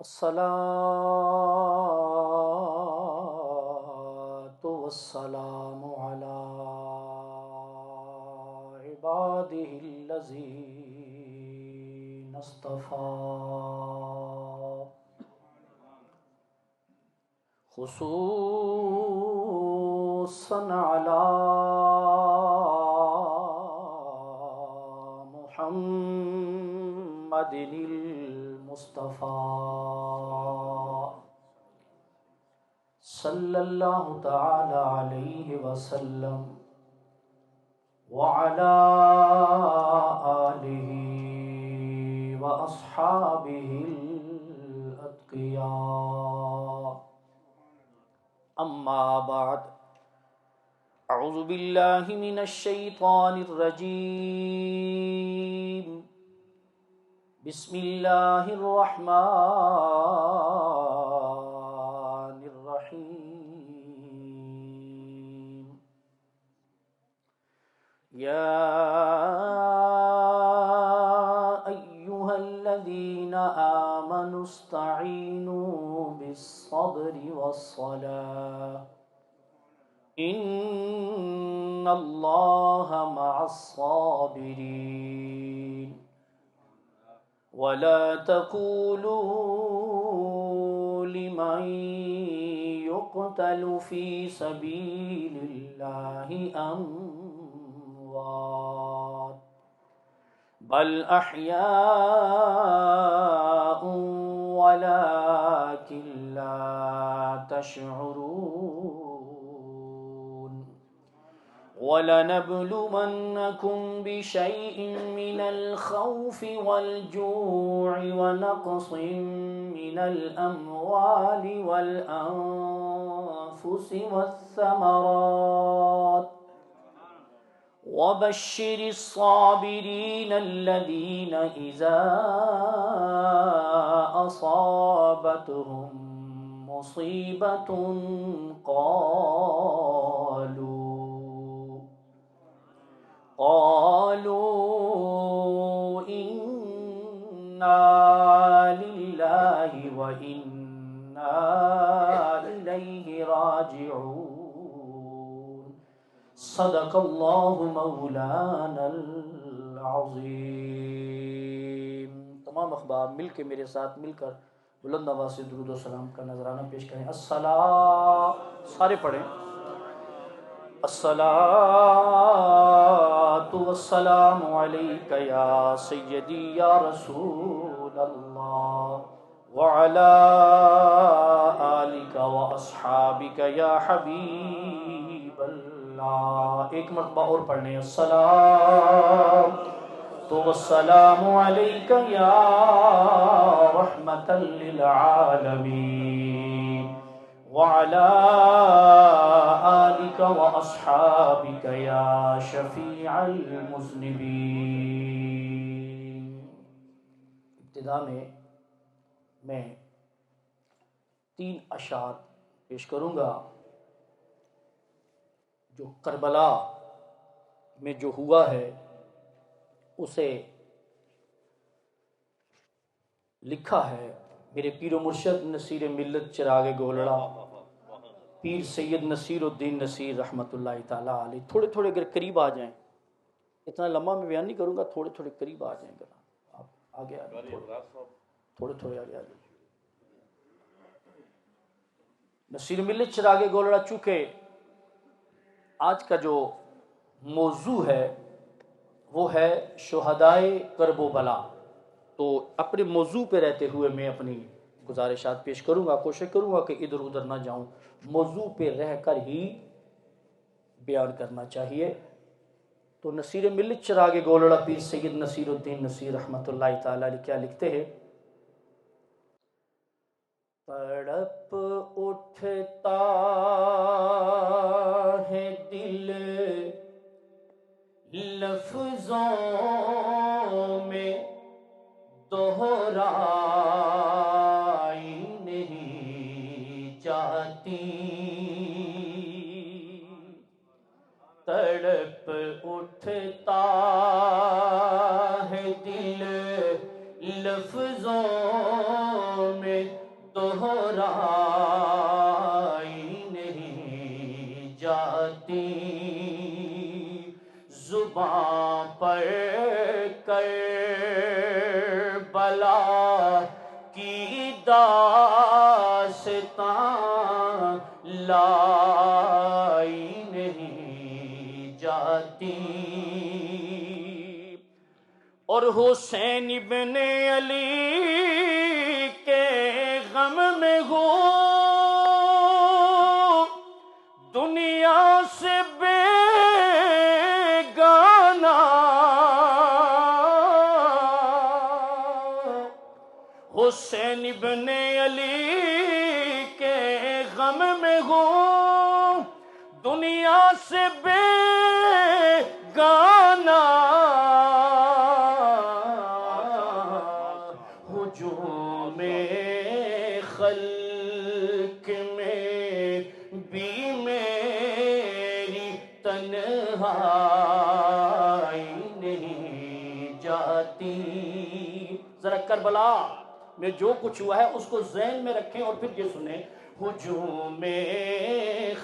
الصلاة والسلام على عباده الذين اصطفى خصوصا على محمد المصطفى صلی اللہ تعالی علیہ وسلم وعلى آلہ واصحابہ الاتقیاء اما بعد اعوذ باللہ من الشیطان الرجیم بسم اللہ الرحمن الرحیم یا ایہا الذین آمنوا استعینوا بالصبر والصلاة ان اللہ مع الصابرین ولا تقولوا لمن يقتل في سبيل الله أموات بل أحياء ولكن لا تشعرون وَلَنَبْلُوَنَّكُمْ بِشَيْءٍ مِّنَ الْخَوْفِ وَالْجُوعِ وَنَقْصٍ مِّنَ الْأَمْوَالِ وَالْأَنفُسِ وَالثَّمَرَاتِ وَبَشِّرِ الصَّابِرِينَ الَّذِينَ إِذَا أَصَابَتْهُم مُّصِيبَةٌ قالوا إنا لله وإنا إليه راجعون صدق الله مولانا العظیم۔ تمام اخبار مل کے میرے ساتھ مل کر بلند آواز سے درود و سلام کا نذرانہ پیش کریں۔ الصلاۃ، سارے پڑھیں، الصلاۃ والسلام علیک یا سیدی یا رسول اللہ وعلی آلک واصحابک یا حبیب اللہ۔ ایک مرتبہ اور پڑھنے، الصلاۃ والسلام علیک یا رحمۃ للعالمین وعلى آلك وأصحابك یا شفیع المذنبین۔ ابتدا میں 3 اشعار پیش کروں گا جو کربلا میں جو ہوا ہے اسے لکھا ہے میرے پیر و مرشد نصیر ملت چراغ گولڑا پیر سید نصیر الدین نصیر رحمۃ اللہ تعالی علیہ۔ تھوڑے تھوڑے اگر قریب آ جائیں، اتنا لمبا میں بیان نہیں کروں گا، تھوڑے تھوڑے قریب آ جائیں، اگر آپ آگے تھوڑے تھوڑے آگے آ جائیں۔ نصیر ملت چراغ گولڑا، چونکہ آج کا جو موضوع ہے وہ ہے شہدائے کرب و بلا، تو اپنے موضوع پہ رہتے ہوئے میں اپنی گزارشات پیش کروں گا، کوشش کروں گا کہ ادھر ادھر نہ جاؤں، موضوع پہ رہ کر ہی بیان کرنا چاہیے۔ تو نصیر ملت چراغ گولڑا پیر سید نصیر الدین نصیر رحمۃ اللہ تعالی علیہ کیا لکھتے ہیں؟ تڑپ اٹھتا ہے دل لفظوں میں دوہرائی نہیں جاتی، تڑپ اٹھتا ہے دل لفظوں میں کی داستان لائی نہیں جاتی، اور حسین ابن علی کے غم میں ہوں دنیا سے بیگانہ، حسین ابن علی کے غم میں ہوں دنیا سے بیگانہ، ہجوم خلق میں بھی میری تنہائی نہیں جاتی۔ ذرا کربلا میں جو کچھ ہوا ہے اس کو ذہن میں رکھیں اور پھر یہ سنیں، ہجوم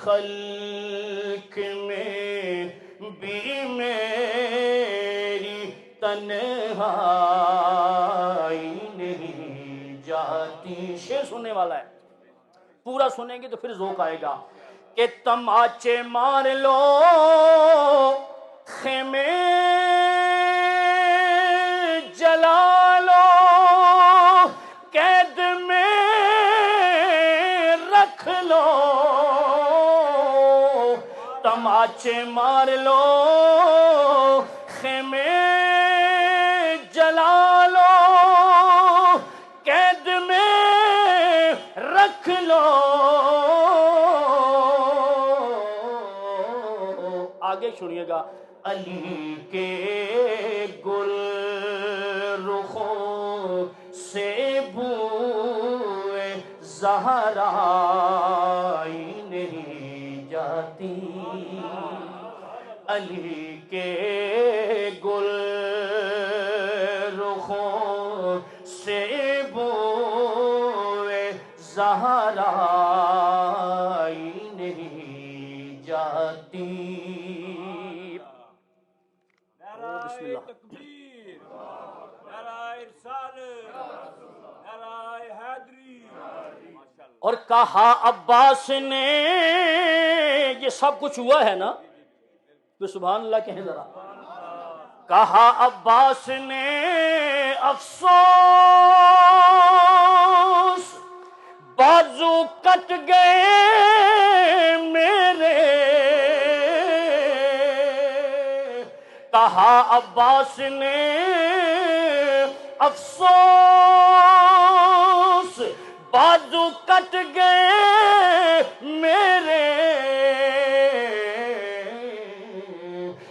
خلق میں بھی میری تنہائی نہیں جاتی۔ شعر سننے والا ہے، پورا سنیں گے تو پھر ذوق آئے گا کہ تماچے مار لو خیمے جلا لو، قید میں رکھ لو، تماچے مار لو خیمے جلا لو، قید میں رکھ لو، آگے سنیے گا، علی کے گل رخوں سے بوئے زہرائی نہیں جاتی، علی کے گل رخوں سے بوئے زہرائی نہیں جاتی۔ بسم اللہ، تکبیر، نعرہ رسالت، نعرہ حیدری، ماشاءاللہ۔ اور کہا عباس نے، یہ سب کچھ ہوا ہے نا، تو سبحان اللہ کہیں ذرا، کہا عباس نے افسوس بازو کٹ گئے میرے، کہا عباس نے افسوس بازو کٹ گئے میرے،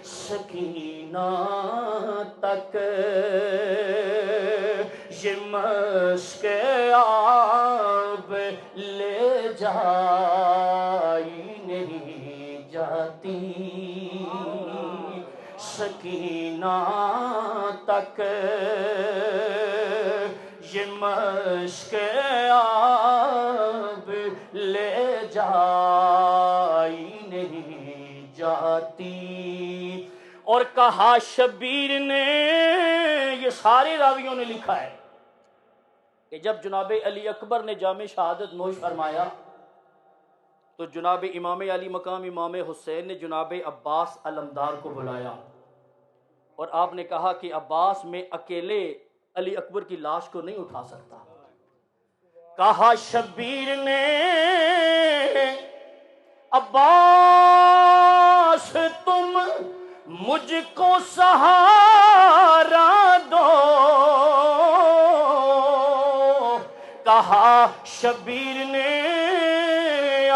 سکینہ تک یہ مشک آب لے جائی نہیں جاتی، سکینہ تک یہ مشک آب لے جائی نہیں جاتی۔ اور کہا شبیر نے، یہ سارے راویوں نے لکھا ہے کہ جب جناب علی اکبر نے جام شہادت نوش فرمایا تو جناب امام علی مقام امام حسین نے جناب عباس علمدار کو بلایا اور آپ نے کہا کہ عباس میں اکیلے علی اکبر کی لاش کو نہیں اٹھا سکتا۔ کہا شبیر نے عباس تم مجھ کو سہارا دو، کہا شبیر نے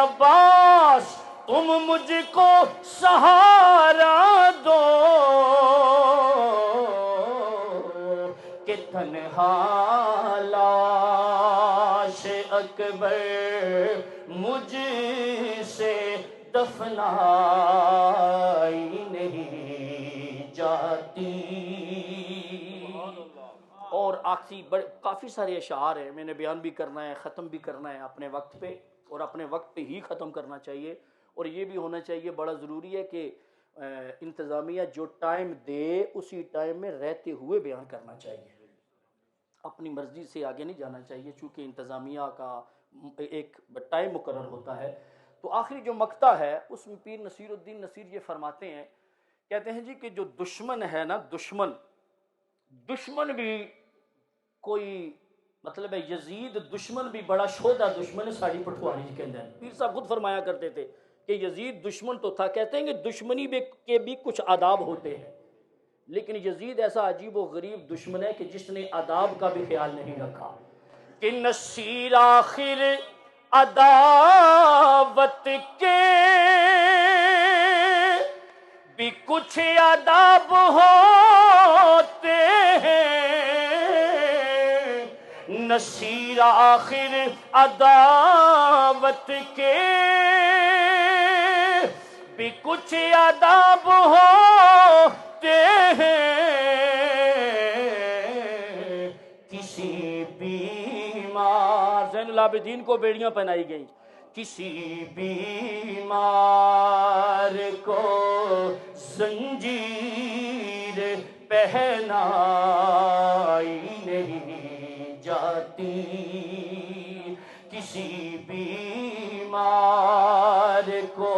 عباس تم مجھ کو سہارا دو، کہ تنہا لاش اکبر مجھ سے دفنائی نہیں جاتی۔ اور آخری کافی سارے اشعار ہیں، میں نے بیان بھی کرنا ہے، ختم بھی کرنا ہے اپنے وقت پہ، اور اپنے وقت پہ ہی ختم کرنا چاہیے۔ اور یہ بھی ہونا چاہیے، بڑا ضروری ہے کہ انتظامیہ جو ٹائم دے اسی ٹائم میں رہتے ہوئے بیان کرنا چاہیے۔ اپنی مرضی سے آگے نہیں جانا چاہیے، چونکہ انتظامیہ کا ایک ٹائم مقرر ہوتا ہے۔ تو آخری جو مقطع ہے اس میں پیر نصیر الدین نصیر یہ فرماتے ہیں، کہتے ہیں جی کہ جو دشمن ہے نا، دشمن بھی کوئی مطلب ہے، یزید دشمن بھی بڑا شودہ دشمن ہے ساڑی پٹھواری جی کے اندر۔ پیر صاحب خود فرمایا کرتے تھے کہ یزید دشمن تو تھا، کہتے ہیں کہ دشمنی کے بھی کچھ آداب ہوتے ہیں، لیکن یزید ایسا عجیب و غریب دشمن ہے کہ جس نے آداب کا بھی خیال نہیں رکھا، کہ نصیر آخر عداوت کے بھی کچھ آداب ہوتے ہیں، نصیر آخر عداوت کے بھی کچھ آداب ہوتے ہیں، کسی بیمار، زین العابدین کو بیڑیاں پہنائی گئیں، کسی بیمار کو زنجیر پہنائی نہیں جاتی، کسی بیمار کو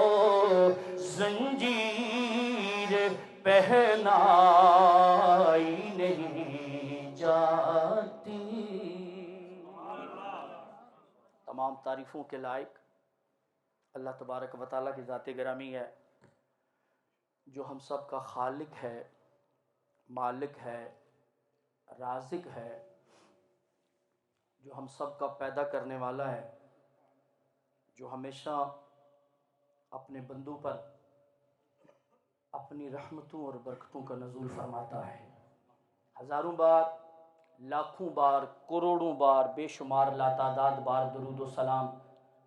زنجیر پہنائی نہیں جاتی۔ تمام تعریفوں کے لائق اللہ تبارک و تعالیٰ کی ذات گرامی ہے، جو ہم سب کا خالق ہے، مالک ہے، رازق ہے، جو ہم سب کا پیدا کرنے والا ہے، جو ہمیشہ اپنے بندوں پر اپنی رحمتوں اور برکتوں کا نزول فرماتا ہے۔ ہزاروں بار، لاکھوں بار، کروڑوں بار، بے شمار لاتعداد بار درود و سلام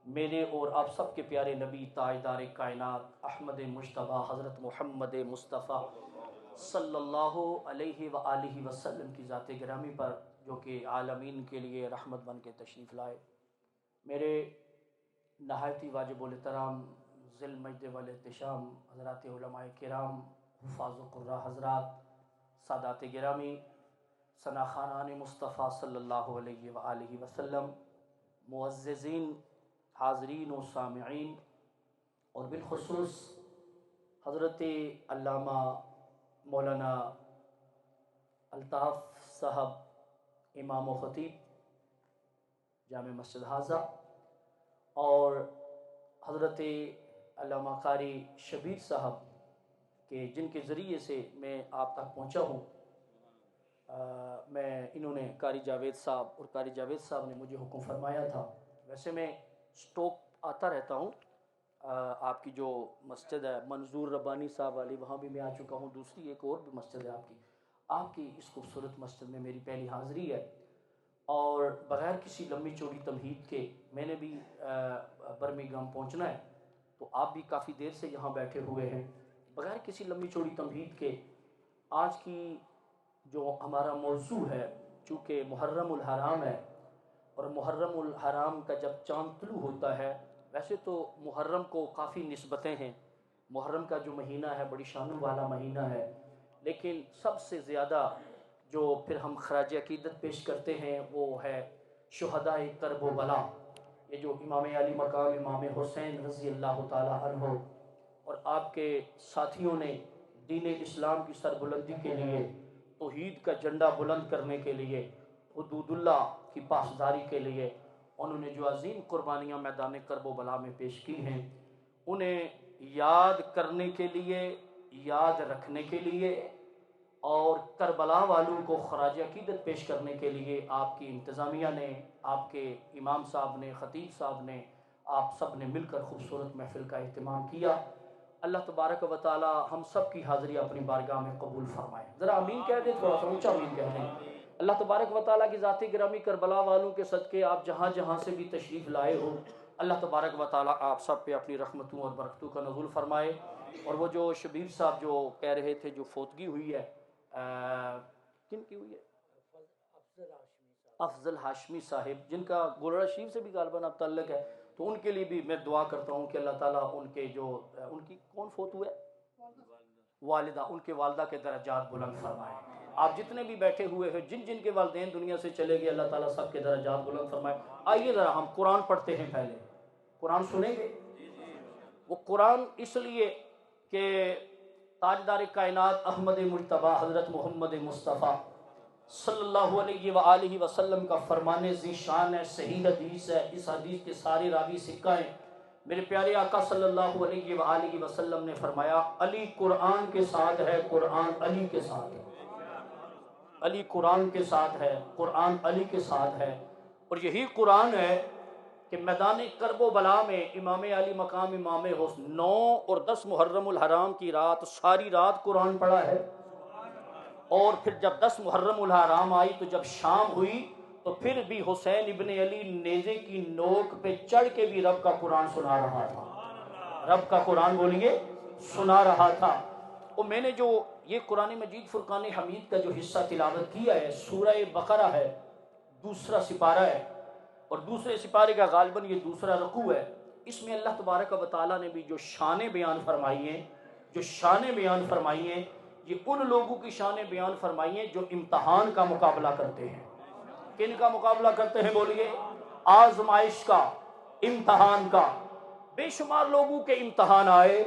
میرے اور آپ سب کے پیارے نبی تاجدار کائنات احمد مجتبیٰ حضرت محمد مصطفیٰ صلی اللہ علیہ وآلہ وسلم کی ذات گرامی پر، جو کہ عالمین کے لیے رحمت بن کے تشریف لائے۔ میرے نہایتی واجب الاحترام ذی المجد والاحتشام حضرات علماء کرام، حفاظ و قراء حضرات، سادات گرامی، ثناخانان مصطفیٰ صلی اللہ علیہ وآلہ وسلم، معززین، حاضرین و سامعین، اور بالخصوص حضرت علامہ مولانا الطاف صاحب، امام و خطیب جامع مسجد حاضہ، اور حضرت علامہ قاری شبیر صاحب کہ جن کے ذریعے سے میں آپ تک پہنچا ہوں۔ انہوں نے قاری جاوید صاحب، اور قاری جاوید صاحب نے مجھے حکم فرمایا تھا، ویسے میں سٹوک آتا رہتا ہوں، آپ کی جو مسجد ہے منظور ربانی صاحب والی، وہاں بھی میں آ چکا ہوں، دوسری ایک اور بھی مسجد ہے آپ کی اس خوبصورت مسجد میں میری پہلی حاضری ہے، اور بغیر کسی لمبی چوڑی تمہید کے میں نے بھی برمنگھم پہنچنا ہے، تو آپ بھی کافی دیر سے یہاں بیٹھے ہوئے ہیں۔ بغیر کسی لمبی چوڑی تمہید کے آج کی جو ہمارا موضوع ہے، چونکہ محرم الحرام ہے، اور محرم الحرام کا جب چاند طلوع ہوتا ہے، ویسے تو محرم کو کافی نسبتیں ہیں، محرم کا جو مہینہ ہے بڑی شانوں والا مہینہ ہے، لیکن سب سے زیادہ جو پھر ہم خراج عقیدت پیش کرتے ہیں وہ ہے شہداء کرب و بلا، یہ جو امام علی مقام امام حسین رضی اللہ تعالی عنہ اور آپ کے ساتھیوں نے دین اسلام کی سربلندی کے لیے، توحید کا جھنڈا بلند کرنے کے لیے، حدود اللہ کی پاسداری کے لیے انہوں نے جو عظیم قربانیاں میدان کرب و بلا میں پیش کی ہیں، انہیں یاد کرنے کے لیے، یاد رکھنے کے لیے، اور کربلا والوں کو خراج عقیدت پیش کرنے کے لیے آپ کی انتظامیہ نے، آپ کے امام صاحب نے، خطیب صاحب نے، آپ سب نے مل کر خوبصورت محفل کا اہتمام کیا۔ اللہ تبارک و تعالی ہم سب کی حاضری اپنی بارگاہ میں قبول فرمائے۔ ذرا آمین کہہ دیں، تھوڑا سا اونچا آمین کہہ دیں۔ اللہ تبارک و تعالیٰ کی ذات گرامی کربلا والوں کے صدقے آپ جہاں جہاں سے بھی تشریف لائے ہو، اللہ تبارک و تعالیٰ آپ سب پہ اپنی رحمتوں اور برکتوں کا نزول فرمائے۔ اور وہ جو شبیر صاحب جو کہہ رہے تھے جو فوتگی ہوئی ہے، کن کی ہوئی ہے؟ افضل ہاشمی صاحب، جن کا گولڑا شریف سے بھی غالباً اب تعلق ہے، تو ان کے لیے بھی میں دعا کرتا ہوں کہ اللہ تعالیٰ ان کے جو ان کی کون فوت ہوئے؟ والدہ، ان کے والدہ کے درجات بلند فرمائے۔ آپ جتنے بھی بیٹھے ہوئے ہیں، جن جن کے والدین دنیا سے چلے گئے، اللہ تعالیٰ سب کے درجات بلند فرمائے۔ آئیے ذرا ہم قرآن پڑھتے ہیں، پہلے قرآن سنیں گے۔ وہ قرآن اس لیے کہ تاجدار کائنات احمد مجتبی حضرت محمد مصطفیٰ صلی اللہ علیہ وآلہ وسلم کا فرمان ذیشان ہے، صحیح حدیث ہے، اس حدیث کے سارے راوی ثقہ ہیں۔ میرے پیارے آقا صلی اللہ علیہ وآلہ وسلم نے فرمایا، علی قرآن کے ساتھ ہے، قرآن علی کے ساتھ ہے۔ علی قرآن کے ساتھ ہے، قرآن علی کے ساتھ ہے۔ اور یہی قرآن ہے کہ میدان کرب و بلا میں امام علی مقام امام حسن 9 اور 10 محرم الحرام کی رات ساری رات قرآن پڑھا ہے۔ اور پھر جب 10 محرم الحرام آئی تو جب شام ہوئی تو پھر بھی حسین ابن علی نیزے کی نوک پہ چڑھ کے بھی رب کا قرآن سنا رہا تھا، رب کا قرآن بولیے سنا رہا تھا۔ اور میں نے جو یہ قرآن مجید فرقان حمید کا جو حصہ تلاوت کیا ہے، سورہ بقرہ ہے، دوسرا سپارہ ہے، اور دوسرے سپارے کا غالباً یہ دوسرا رکوع ہے۔ اس میں اللہ تبارک و تعالیٰ نے بھی جو شانیں بیان فرمائی ہیں، جو شانیں بیان فرمائی ہیں، یہ ان لوگوں کی شانیں بیان فرمائی ہیں جو امتحان کا مقابلہ کرتے ہیں۔ کن کا مقابلہ کرتے ہیں بولیے؟ آزمائش کا، امتحان کا۔ بے شمار لوگوں کے امتحان آئے،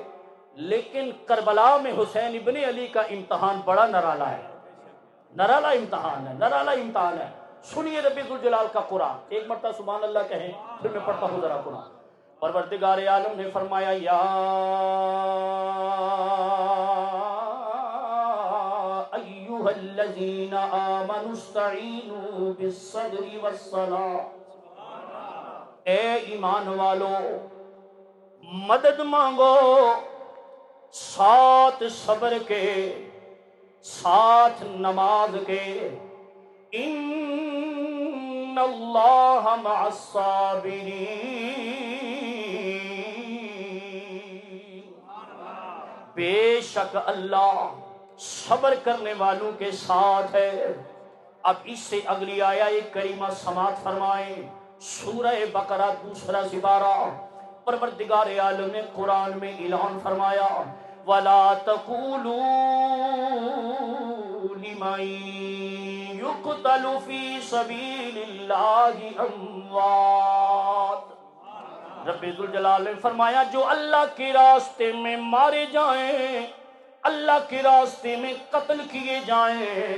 لیکن کربلا میں حسین ابن علی کا امتحان بڑا نرالا ہے، نرالا امتحان ہے، نرالا امتحان ہے۔ سنیے رب ذوالجلال کا قرآن، ایک مرتبہ سبحان اللہ کہیں، پھر میں پڑھتا ہوں ذرا قرآن۔ پروردگار عالم نے فرمایا، یا ایھا الذین آمنوا استعینوا بالصبر والصلاۃ، اے ایمان والو مدد مانگو ساتھ صبر کے، ساتھ نماز کے، ان اللہ مع الصابرین، بے شک اللہ صبر کرنے والوں کے ساتھ ہے۔ اب اس سے اگلی آیہ کریمہ سماعت فرمائیں، سورہ بقرہ دوسرا سپارہ۔ پروردگار عالم نے قرآن میں اعلان فرمایا، وَلَا تَقُولُوا لِمَن يُقْتَلُ فِي سَبِيلِ اللَّهِ أَمْوَاتٌ۔ رب ذوالجلال نے فرمایا، جو اللہ کے راستے میں مارے جائیں، اللہ کے راستے میں قتل کیے جائیں،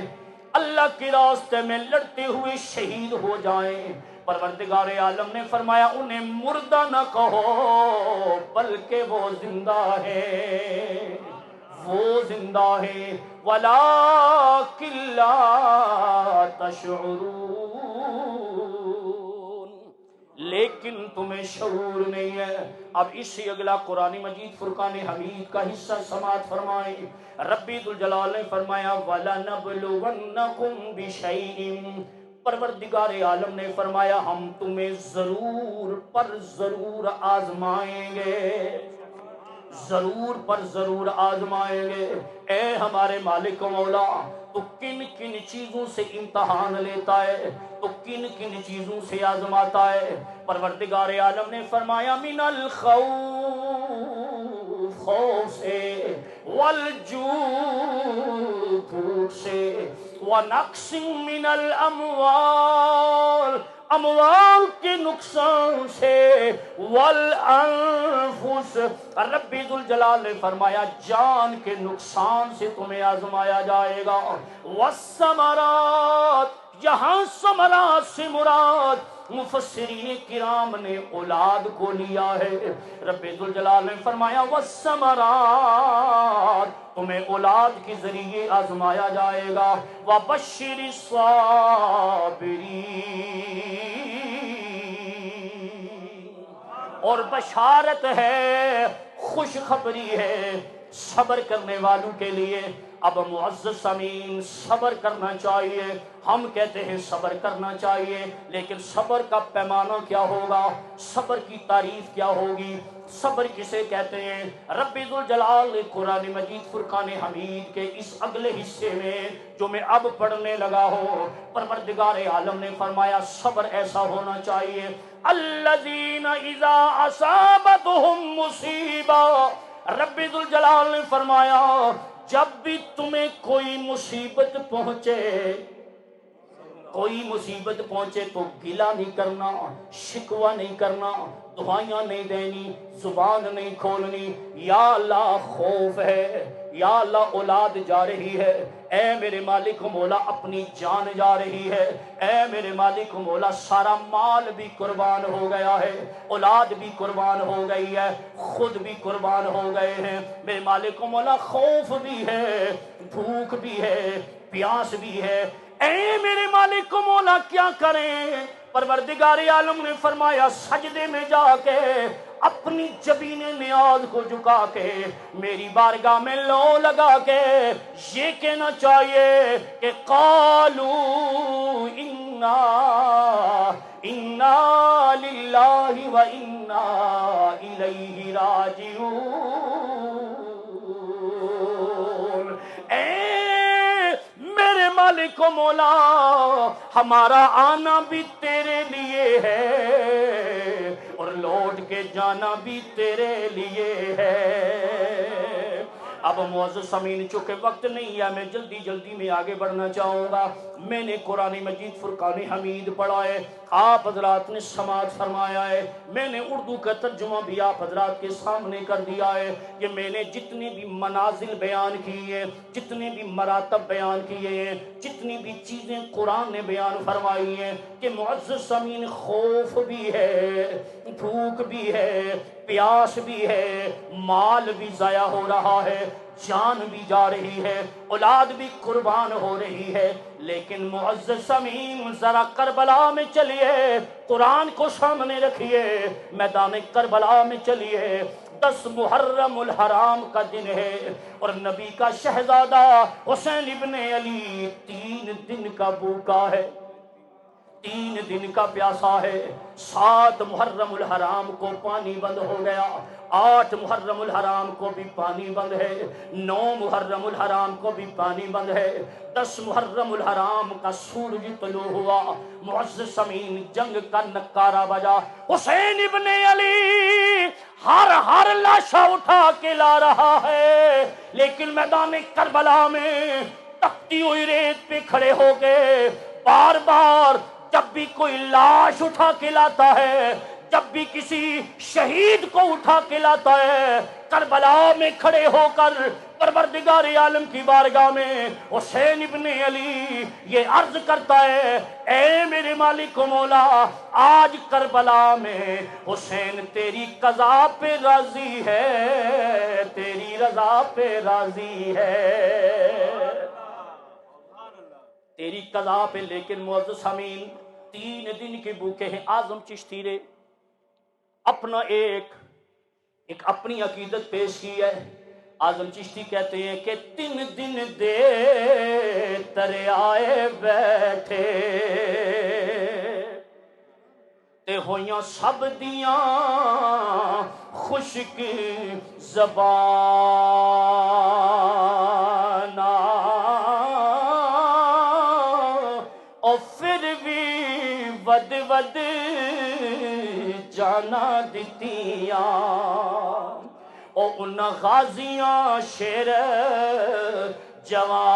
اللہ کے راستے میں لڑتے ہوئے شہید ہو جائیں، پروردگار عالم نے فرمایا انہیں مردہ نہ کہو، بلکہ وہ زندہ ہے، وہ زندہ ہے، وَلَٰكِن لَّا تَشْعُرُونَ، لیکن تمہیں شعور نہیں ہے۔ اب اس سے اگلا قرآن مجید فرقان حمید کا حصہ سماعت فرمائیں۔ ربی ذوالجلال نے فرمایا، وَلَنَبْلُوَنَّكُمْ بِشَيْءٍ، پروردگار عالم نے فرمایا ہم تمہیں ضرور پر ضرور آزمائیں گے، ضرور پر ضرور آزمائیں گے۔ اے ہمارے مالک و مولا، تو کن کن چیزوں سے امتحان لیتا ہے، تو کن کن چیزوں سے آزماتا ہے؟ پروردگار عالم نے فرمایا، من الخوف، خوف سے، والجوع، بھوک سے، ونقص من الاموال، اموال کے نقصان سے، والانفس، رب ذوالجلال نے فرمایا جان کے نقصان سے تمہیں آزمایا جائے گا، والثمرات، یہاں ثمرات سے مراد مفسرین کرام نے اولاد کو لیا ہے۔ رب ذوالجلال نے فرمایا والثمرات، تمہیں اولاد کے ذریعے آزمایا جائے گا، وبشر الصابرین، اور بشارت ہے، خوشخبری ہے صبر کرنے والوں کے لیے۔ اب معزز سامعین، صبر کرنا چاہیے، ہم کہتے ہیں صبر کرنا چاہیے، لیکن صبر کا پیمانہ کیا ہوگا؟ صبر کی تعریف کیا ہوگی؟ صبر کسے کہتے ہیں؟ رب ذوالجلال نے قرآن مجید فرقان حمید کے اس اگلے حصے میں جو میں اب پڑھنے لگا ہوں، پروردگار عالم نے فرمایا صبر ایسا ہونا چاہیے، الذین اذا اصابتهم مصیبہ، رب ذوالجلال نے فرمایا جب بھی تمہیں کوئی مصیبت پہنچے تو گلہ نہیں کرنا، شکوہ نہیں کرنا، دعائیاں نہیں دینی، زبان نہیں کھولنی. یا اللہ خوف ہے، یا اللہ اولاد جا رہی ہے، اے میرے مالک و مولا اپنی جان جا رہی ہے، اے میرے مالک و مولا سارا مال بھی قربان ہو گیا ہے، اولاد بھی قربان ہو گئی ہے، خود بھی قربان ہو گئے ہیں، میرے مالک و مولا خوف بھی ہے، بھوک بھی ہے، پیاس بھی ہے، اے میرے مالک و مولا کیا کریں؟ پروردگار عالم نے فرمایا سجدے میں جا کے اپنی جبین نیاز کو جھکا کے میری بارگاہ میں لو لگا کے یہ کہنا چاہیے کہ قالو انا للہ و انا الیہ راجعون. میرے مالک و مولا ہمارا آنا بھی تیرے لیے ہے اور لوٹ کے جانا بھی تیرے لیے ہے. اب معزز سامعین چونکہ وقت نہیں ہے میں جلدی میں آگے بڑھنا چاہوں گا. میں نے قرآن مجید فرقان حمید پڑھا ہے، آپ حضرات نے سماعت فرمایا ہے، میں نے اردو کا ترجمہ بھی آپ حضرات کے سامنے کر دیا ہے کہ میں نے جتنے بھی منازل بیان کی ہیں، جتنے بھی مراتب بیان کیے ہیں، جتنی بھی چیزیں قرآن نے بیان فرمائی ہیں کہ معزز سامعین خوف بھی ہے، بھوک بھی ہے، پیاس بھی ہے، مال بھی ضائع ہو رہا ہے، جان بھی جا رہی ہے، اولاد بھی قربان ہو رہی ہے، لیکن معزز سامعین ذرا کربلا میں چلیے، قرآن کو سامنے رکھیے، میدان کربلا میں چلیے. 10 محرم الحرام کا دن ہے اور نبی کا شہزادہ حسین ابن علی 3 دن کا بھوکا ہے، 3 دن کا پیاسا ہے. 7 محرم الحرام کو پانی بند ہو گیا، 8 محرم الحرام کو بھی پانی بند ہے، 9 محرم الحرام کو بھی پانی بند ہے، 10 محرم الحرام کا سورج طلوع ہوا. معزز سامعین جنگ کا نکارہ بجا، حسین ابن علی ہر لاشا اٹھا کے لا رہا ہے، لیکن میدان کربلا میں تپتی ہوئی ریت پہ کھڑے ہو گئے. بار بار جب بھی کوئی لاش اٹھا کے لاتا ہے، جب بھی کسی شہید کو اٹھا کے لاتا ہے، کربلا میں کھڑے ہو کر پروردگار عالم کی بارگاہ میں حسین ابن علی یہ عرض کرتا ہے اے میرے مالک و مولا آج کربلا میں حسین تیری قضا پہ راضی ہے، تیری رضا پہ راضی ہے، تیری قضا پہ. لیکن معزز سامعین 3 دن کے بھوکے ہیں. اعظم چشتی نے اپنا ایک اپنی عقیدت پیش کی ہے. اعظم چشتی کہتے ہیں کہ 3 دن دے ترے آئے بیٹھے تے ہویاں سب دیاں خشک زبان اور پھر بھی ود جانا دتیاں او ان غازیاں شیر جوانا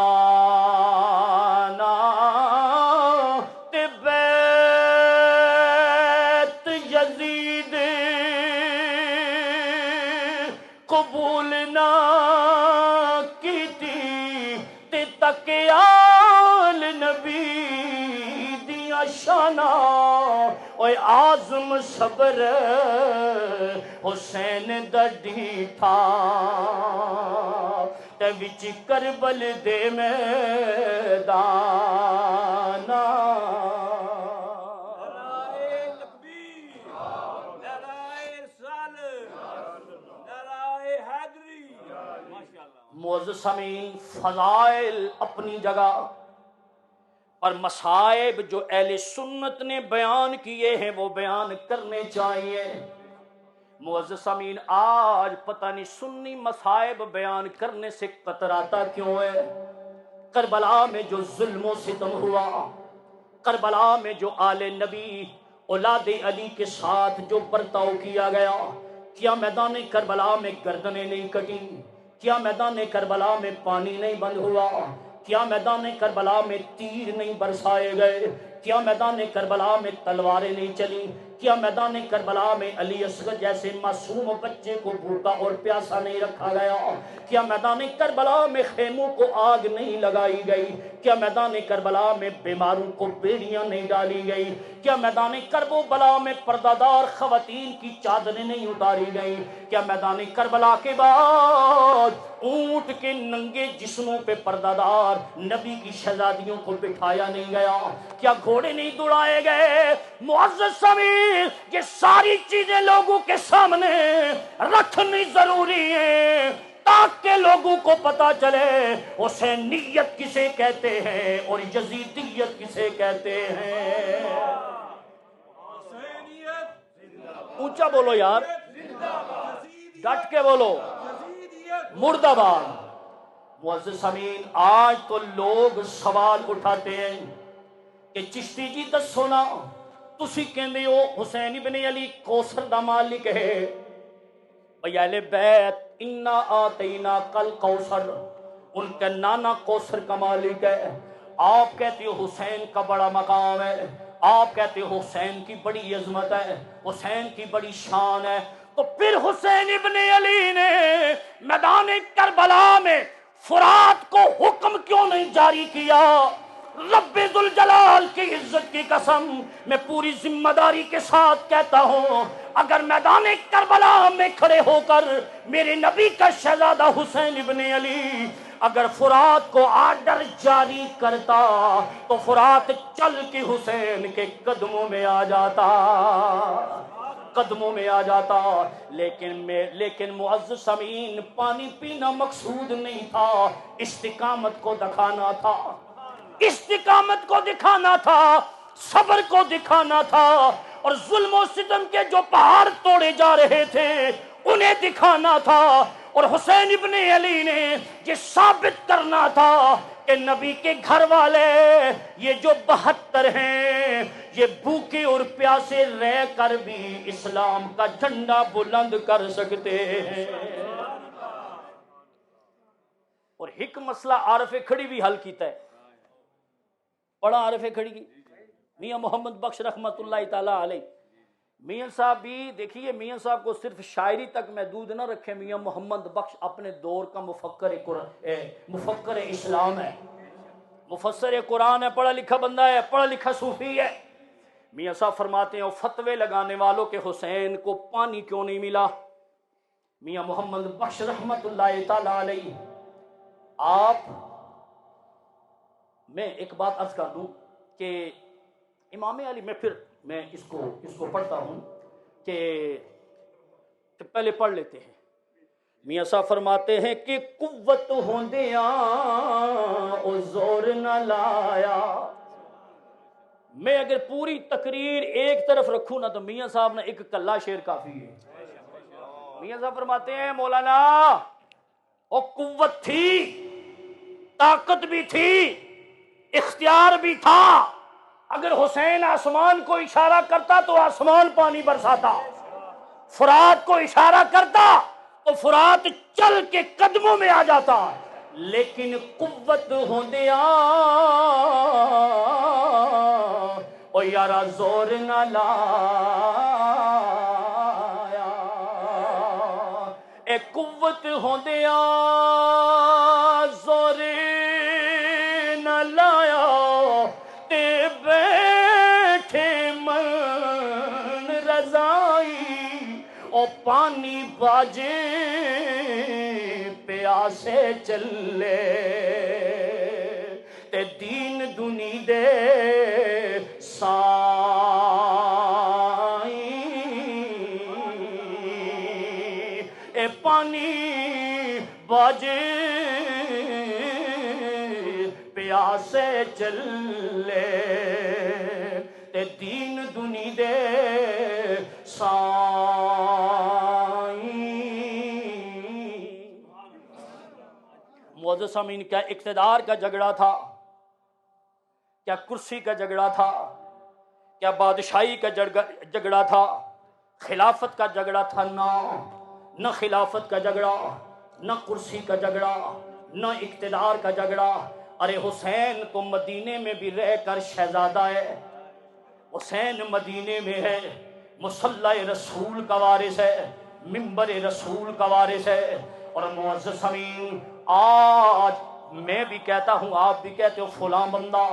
تے بیت یزید قبول نہ کیتی تے تکیال نبی دیاں شانہ اوے اعظم صبر حسین دا ڈیٹھا تے وچ کربل دے میدان معزز سامعین فضائل اپنی جگہ اور مصائب جو اہل سنت نے بیان کیے ہیں وہ بیان کرنے چاہیے. معزز سامعین آج پتہ نہیں سنی مصائب بیان کرنے سے کتراتا کیوں ہے. کربلا میں جو ظلم و ستم ہوا، کربلا میں جو آل نبی اولاد علی کے ساتھ جو برتاؤ کیا گیا، کیا میدان کربلا میں گردنیں نہیں کٹی، کیا میدان کربلا میں پانی نہیں بند ہوا؟ کیا میدان کربلا میں تیر نہیں برسائے گئے؟ کیا میدان کربلا میں تلواریں نہیں چلیں؟ کیا میدان کربلا میں علی اصغر جیسے معصوم بچے کو بھوکا اور پیاسا نہیں رکھا گیا؟ کیا میدان کربلا میں خیموں کو آگ نہیں لگائی گئی؟ کیا میدان کربلا میں بیماروں کو بیڑیاں نہیں ڈالی گئی؟ کیا میدان کربلا میں پردہ دار خواتین کی چادریں نہیں اتاری گئیں؟ کیا میدان کربلا کے بعد اونٹ کے ننگے جسموں پہ پردہ دار نبی کی شہزادیوں کو بٹھایا نہیں گیا؟ کیا گھوڑے نہیں دوڑائے گئے؟ معزز سامعین، یہ ساری چیزیں لوگوں کے سامنے رکھنی ضروری ہے تاکہ لوگوں کو پتا چلے حسینیت کسے کہتے ہیں اور یزیدیت کسے کہتے ہیں۔ اونچا بولو یار، ڈٹ کے بولو، مرد آباد۔ معزز سامعین، آج تو لوگ سوال اٹھاتے ہیں کہ چشتی جی دسو نا، تسی کہندے ہو حسین ابن علی کوثر دا مالک ہے، بھئی اہل بیت انا آتینا کل کوثر، ان کا نانا کوثر کا مالک ہے۔ آپ کہتے ہو حسین کا بڑا مقام ہے، آپ کہتے ہو حسین کی بڑی عظمت ہے، حسین کی بڑی شان ہے، تو پھر حسین ابن علی نے میدان کربلا میں فرات کو حکم کیوں نہیں جاری کیا؟ رب ذوالجلال کی عزت کی قسم میں پوری ذمہ داری کے ساتھ کہتا ہوں، اگر میدان کربلا میں کھڑے ہو کر میرے نبی کا شہزادہ حسین ابن علی اگر فرات کو آرڈر جاری کرتا تو فرات چل کے حسین کے قدموں میں آ جاتا، قدموں میں آ جاتا۔ لیکن معزز سامعین، پانی پینا مقصود نہیں تھا، استقامت کو دکھانا تھا، استقامت کو دکھانا تھا، صبر کو دکھانا تھا، اور ظلم و ستم کے جو پہاڑ توڑے جا رہے تھے انہیں دکھانا تھا، اور حسین ابن علی نے یہ ثابت کرنا تھا کہ نبی کے گھر والے یہ جو 72 ہیں یہ بھوکے اور پیاسے رہ کر بھی اسلام کا جھنڈا بلند کر سکتے ہیں۔ اور ایک مسئلہ عارف کھڑی بھی حل کیتا ہے، بڑا عارف کھڑی کی میاں محمد بخش رحمت اللہ تعالی علیہ۔ میاں صاحب بھی دیکھیے، میاں صاحب کو صرف شاعری تک محدود نہ رکھے، میاں محمد بخش اپنے دور کا مفکر اسلام ہے، مفسر قرآن ہے، پڑھا لکھا بندہ ہے، پڑھا لکھا صوفی ہے۔ میاں صاحب فرماتے ہیں فتوے لگانے والوں کے حسین کو پانی کیوں نہیں ملا؟ میاں محمد بخش رحمت اللہ تعالی علیہ، آپ میں ایک بات عرض کر دوں کہ امام علی میں اس کو پڑھتا ہوں کہ پہلے پڑھ لیتے ہیں۔ میاں صاحب فرماتے ہیں کہ قوت ہوندیاں او زور نہ لایا۔ میں اگر پوری تقریر ایک طرف رکھوں نا تو میاں صاحب نے ایک کلا شعر کافی ہے۔ میاں صاحب فرماتے ہیں مولانا او قوت تھی، طاقت بھی تھی، اختیار بھی تھا، اگر حسین آسمان کو اشارہ کرتا تو آسمان پانی برساتا، فرات کو اشارہ کرتا تو فرات چل کے قدموں میں آ جاتا، لیکن قوت ہوندیاں او یارا زور نہ لایا، اے قوت ہوندیاں زور نہ لایا، تے بیٹھے من رضائی، او پانی باجے پیاسے چلے، تے دین دنی دے سائیں، اے پانی باجے پیاسے چلے، تے دین دنی دے سائیں۔ معزز سامعین، کیا اقتدار کا جھگڑا تھا؟ کیا کرسی کا جھگڑا تھا؟ کیا بادشاہی کا جھگڑا تھا؟ خلافت کا جھگڑا تھا؟ نہ خلافت کا جھگڑا، نہ کرسی کا جھگڑا نہ اقتدار کا جھگڑا. ارے حسین تو مدینے میں بھی رہ کر شہزادہ ہے. حسین مدینے میں ہے, مصلی رسول کا وارث ہے, منبر رسول کا وارث ہے. اور معزز سامعین, آج میں بھی کہتا ہوں, آپ بھی کہتے ہو, فلاں بندہ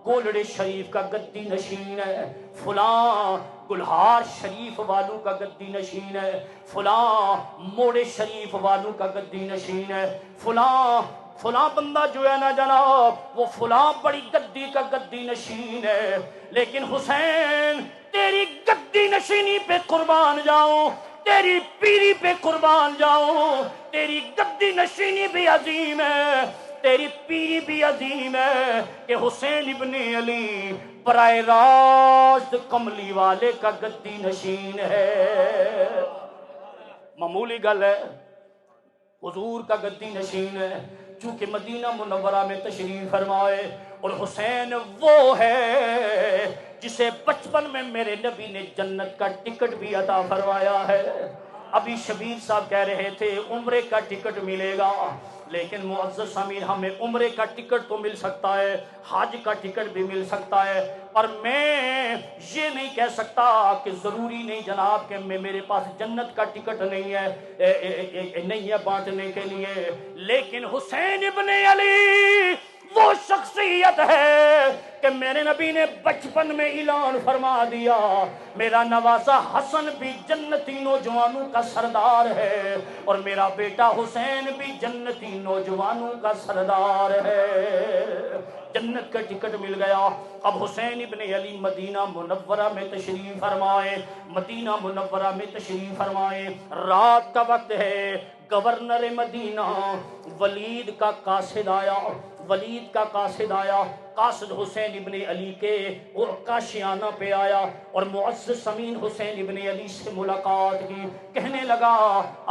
گولڑے شریف کا گدی نشین ہے, فلاں گلہار شریف والوں کا گدی نشین ہے, فلاں موڑے شریف والوں کا گدی نشین ہے, فلاں بندہ جو ہے نا جناب وہ فلاں بڑی گدی کا گدی نشین ہے. لیکن حسین تیری گدی نشینی پہ قربان جاؤں, تیری پیری پہ قربان جاؤں. تیری گدی نشینی بھی عظیم ہے, تیری پیری بھی عظیم ہے کہ حسین ابن علی برائے راست کملی والے کا گدی نشین ہے. معمولی گل ہے, حضور کا گدی نشین ہے. چونکہ مدینہ منورہ میں تشریف فرمائے, اور حسین وہ ہے جسے بچپن میں میرے نبی نے جنت کا ٹکٹ بھی عطا فرمایا ہے. ابھی شبیر صاحب کہہ رہے تھے عمرے کا ٹکٹ ملے گا, لیکن معزز سامعین ہمیں عمرے کا ٹکٹ تو مل سکتا ہے, حج کا ٹکٹ بھی مل سکتا ہے, اور میں یہ نہیں کہہ سکتا کہ ضروری نہیں جناب کہ میرے پاس جنت کا ٹکٹ نہیں ہے بانٹنے کے لیے. لیکن حسین ابن علی وہ شخصیت ہے کہ میرے نبی نے بچپن میں اعلان فرما دیا میرا نوازا حسن بھی جنتی نوجوانوں کا سردار ہے, اور میرا بیٹا حسین بھی جنتی نوجوانوں کا سردار ہے. جنت کا ٹکٹ مل گیا. اب حسین ابن علی مدینہ منورہ میں تشریف فرمائے, مدینہ منورہ میں تشریف فرمائے. رات کا وقت ہے, گورنر مدینہ ولید کا قاصد آیا, ولید کا قاصد آیا. قاصد حسین ابن علی کے وہ کاشیانہ پہ آیا, اور معزز سمین حسین ابن علی سے ملاقات کی. کہنے لگا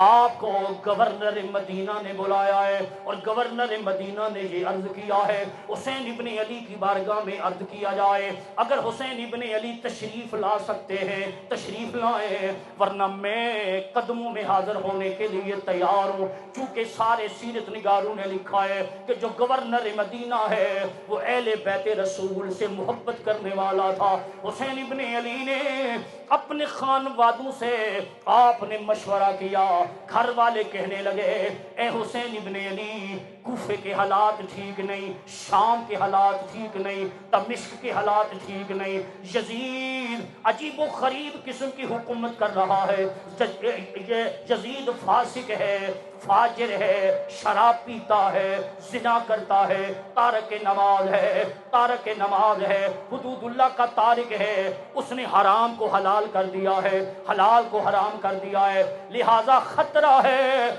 آپ کو گورنر مدینہ نے بلایا ہے, اور گورنر مدینہ نے یہ عرض کیا ہے حسین ابن علی کی بارگاہ میں عرض کیا جائے اگر حسین ابن علی تشریف لا سکتے ہیں تشریف لائیں, ورنہ میں قدموں میں حاضر ہونے کے لیے تیار ہوں. چونکہ سارے سیرت نگاروں نے لکھا ہے کہ جو گورنر مدینہ ہے وہ اہل بیت رسول سے محبت کرنے والا تھا. حسین ابن علی نے اپنے خانوادوں سے آپ نے مشورہ کیا. گھر والے کہنے لگے اے حسین ابن علی کوفے کے حالات ٹھیک نہیں, شام کے حالات ٹھیک نہیں, دمشق کے حالات ٹھیک نہیں, یزید عجیب و غریب قسم کی حکومت کر رہا ہے, یزید فاسق ہے, فاجر ہے, شراب پیتا ہے, زنا کرتا ہے, تارک نماز ہے, تارک نماز ہے, حدود اللہ کا تارک ہے, اس نے حرام کو حلال کر دیا ہے, حلال کو حرام کر دیا ہے. لہذا خطرہ ہے,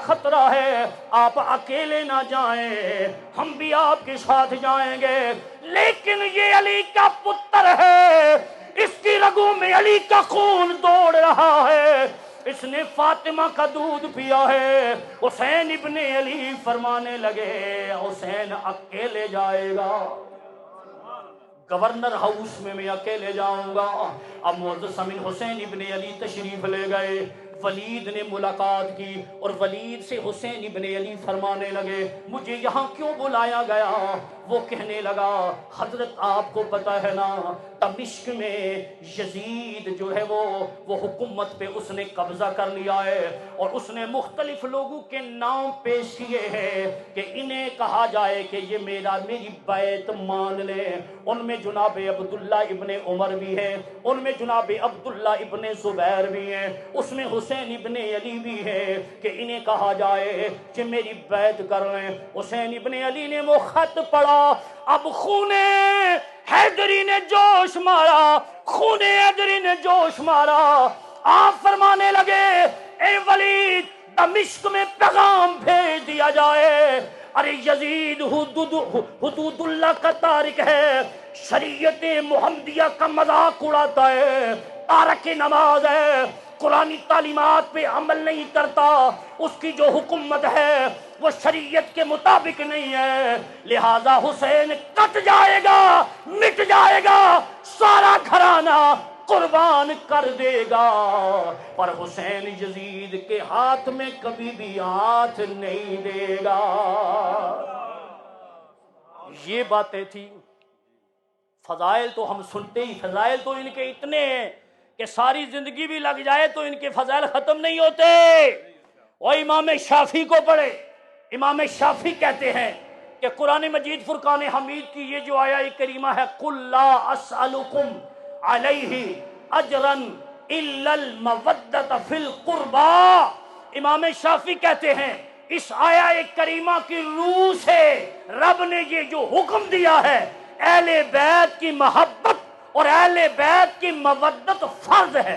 خطرہ ہے, آپ اکیلے نہ جائیں, ہم بھی آپ کے ساتھ جائیں گے. لیکن یہ علی کا پتر ہے, اس کی رگوں میں علی کا خون دوڑ رہا ہے, اس نے فاطمہ کا دودھ پیا ہے. حسین ابن علی فرمانے لگے حسین اکیلے جائے گا, گورنر ہاؤس میں اکیلے جاؤں گا. اب معزز سامعین حسین ابن علی تشریف لے گئے. ولید نے ملاقات کی, اور ولید سے حسین ابن علی فرمانے لگے مجھے یہاں کیوں بلایا گیا. وہ کہنے لگا حضرت آپ کو پتہ ہے نا دمشق میں یزید جو ہے وہ حکومت پہ اس نے قبضہ کر لیا ہے, اور اس نے مختلف لوگوں کے نام پیش کیے ہیں کہ انہیں کہا جائے کہ یہ میری بیعت مان لیں. ان میں جناب عبداللہ ابن عمر بھی ہیں, ان میں جناب عبداللہ ابن زبیر بھی ہیں, اس میں حسین ابن علی بھی ہے کہ انہیں کہا جائے کہ میری بیعت کر لیں. حسین ابن علی نے وہ خط پڑھا. اب خونے حیدری نے جوش مارا, خونے حیدری نے جوش مارا. آپ فرمانے لگے اے ولید دمشق میں پیغام بھیج دیا جائے, ارے یزید حدود اللہ کا تارک ہے, شریعت محمدیہ کا مذاق اڑاتا ہے, تارک نماز ہے, قرآنی تعلیمات پہ عمل نہیں کرتا, اس کی جو حکومت ہے وہ شریعت کے مطابق نہیں ہے. لہذا حسین کٹ جائے گا, مٹ جائے گا, سارا گھرانہ قربان کر دے گا، پر حسین یزید کے ہاتھ میں کبھی بھی ہاتھ نہیں دے گا۔ یہ باتیں تھی۔ فضائل تو ہم سنتے ہی، فضائل تو ان کے اتنے ہیں کہ ساری زندگی بھی لگ جائے تو ان کے فضائل ختم نہیں ہوتے۔ اور امام شافعی کو پڑھے، امام شافعی کہتے ہیں کہ قرآن مجید فرقان حمید کی یہ جو آیہ کریمہ ہے، قُلْ لَا أَسْأَلُكُمْ عَلَيْهِ أَجْرًا إِلَّا الْمَوَدَّةَ فِي الْقُرْبَى، امام شافعی کہتے ہیں اس آیہ کریمہ کی روح سے رب نے یہ جو حکم دیا ہے، اہل بیت کی محبت اور اہل بیت کی مودت فرض ہے۔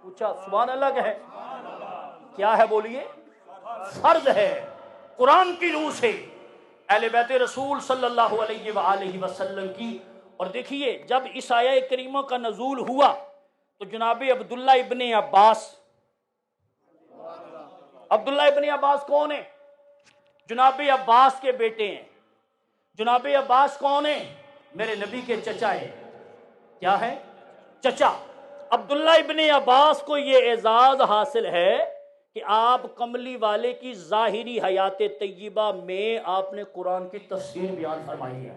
پوچھا سبحان اللہ کہ ہے کیا ہے؟ بولیے فرض ہے قرآن کی روح سے اہل بیت رسول صلی اللہ علیہ وآلہ وسلم کی۔ اور دیکھیے جب اس آیہ کریمہ کا نزول ہوا تو جناب عبداللہ ابن عباس، عبداللہ ابن عباس کون ہیں؟ جناب عباس کے بیٹے ہیں۔ جناب عباس کون ہیں؟ میرے نبی کے چچا ہیں۔ کیا ہے؟ چچا۔ عبداللہ ابن عباس کو یہ اعزاز حاصل ہے کہ آپ کملی والے کی ظاہری حیات طیبہ میں آپ نے قرآن کی تفسیر بیان فرمائی ہے۔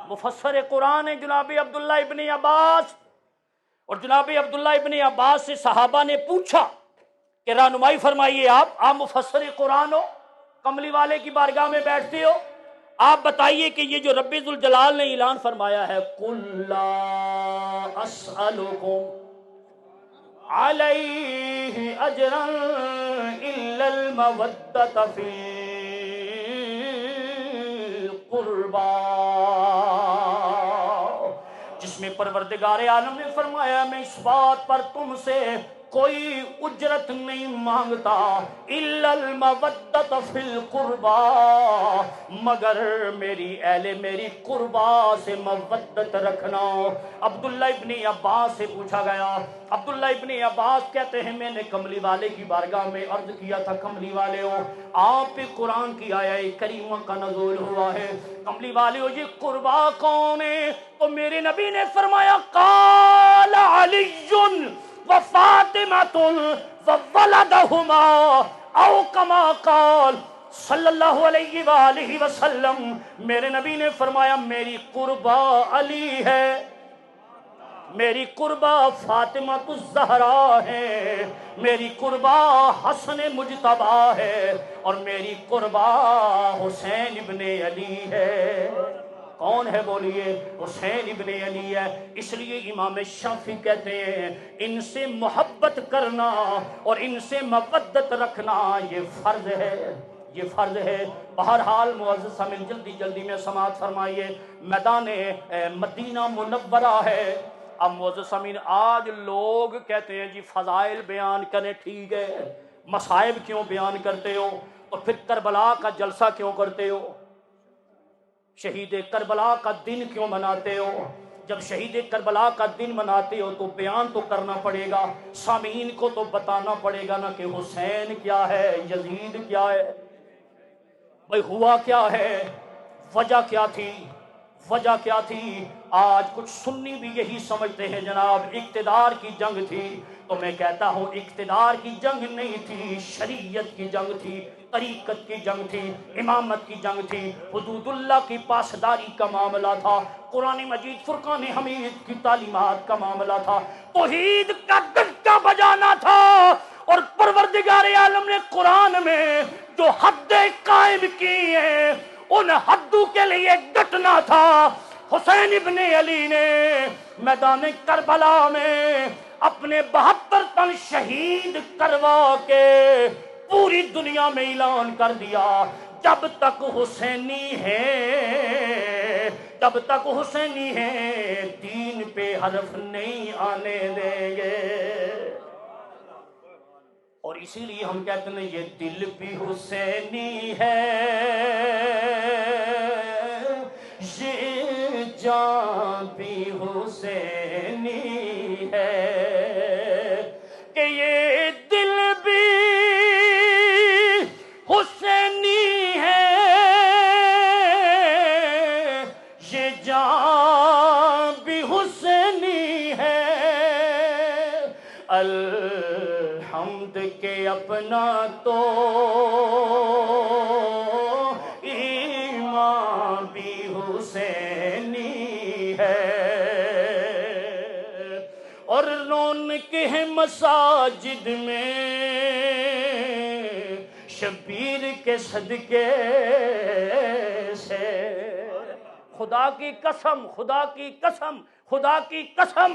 مفسر قرآن ہے جناب عبداللہ ابن عباس۔ اور جناب عبداللہ ابن عباس سے صحابہ نے پوچھا کہ رہنمائی فرمائیے، آپ مفسر قرآن ہو، کملی والے کی بارگاہ میں بیٹھتے ہو، آپ بتائیے کہ یہ جو رب ذوالجلال نے اعلان فرمایا ہے قُلْ لَا أَسْأَلُكُمْ عَلَيْهِ أَجْرًا إِلَّا الْمَوَدَّةَ فِي الْقُرْبَى، جس میں پروردگار عالم نے فرمایا میں اس بات پر تم سے کوئی اجرت نہیں مانگتا، الا المودۃ فی القربى، مگر میری اہل میری قربا سے مودت رکھنا۔ عبداللہ ابن عباس سے پوچھا گیا، عبداللہ ابن عباس کہتے ہیں میں نے کملی والے کی بارگاہ میں عرض کیا تھا کملی والے ہو آپ پہ قرآن کی آیہ کریمہ کا نزول ہوا ہے، کملی والے ہو یہ قربا کون ہے؟ تو میرے نبی نے فرمایا قال علی وفاطمۃ وولدہما او کما قال صلی اللہ علیہ وآلہ وسلم، میرے نبی نے فرمایا میری قربا علی ہے، میری قربا فاطمہ الزہرا ہے، میری قربا حسن مجتبی ہے، اور میری قربا حسین ابن علی ہے۔ کون ہے بولیے؟ حسین ابن علی ہے۔ اس لیے امام شافعی کہتے ہیں ان سے محبت کرنا اور ان سے مودت رکھنا یہ فرض ہے، یہ فرض ہے۔ بہرحال معزز سامعین جلدی جلدی میں سماعت فرمائیے، میدان مدینہ منورہ ہے۔ اب معزز سامعین آج لوگ کہتے ہیں جی فضائل بیان کریں، ٹھیک ہے، مصائب کیوں بیان کرتے ہو؟ تو پھر کربلا کا جلسہ کیوں کرتے ہو؟ شہید کربلا کا دن کیوں مناتے ہو؟ جب شہید کربلا کا دن مناتے ہو تو بیان تو کرنا پڑے گا، سامعین کو تو بتانا پڑے گا نا کہ حسین کیا ہے، یزید کیا ہے، بھئی ہوا کیا ہے، وجہ کیا تھی، وجہ کیا تھی۔ آج کچھ سنی بھی یہی سمجھتے ہیں جناب اقتدار کی جنگ تھی، تو میں کہتا ہوں اقتدار کی جنگ نہیں تھی، شریعت کی جنگ تھی، طریقت کی جنگ تھی، امامت کی جنگ تھی، حدود اللہ کی پاسداری کا معاملہ تھا، قرآن مجید فرقان حمید کی تعلیمات کا معاملہ تھا، توحید کا ڈنکا بجانا تھا، اور پروردگار عالم نے قرآن میں جو حد قائم کی ہیں ان حدوں کے لیے ڈٹنا تھا۔ حسین ابن علی نے میدان کربلا میں اپنے 72 تن شہید کروا کے پوری دنیا میں اعلان کر دیا جب تک حسینی ہے، جب تک حسینی ہے دین پہ حرف نہیں آنے دیں گے۔ اور اسی لیے ہم کہتے ہیں یہ دل بھی حسینی ہے، یہ جان بھی حسینی ہے، کہ یہ دل بھی حسینی ہے، یہ جان بھی حسینی ہے، الحمد کے اپنا تو ایمان بھی حسینی ہے، اور رونق ہے مساجد میں شبیر کے صدقے سے۔ خدا کی قسم، خدا کی قسم، خدا کی قسم،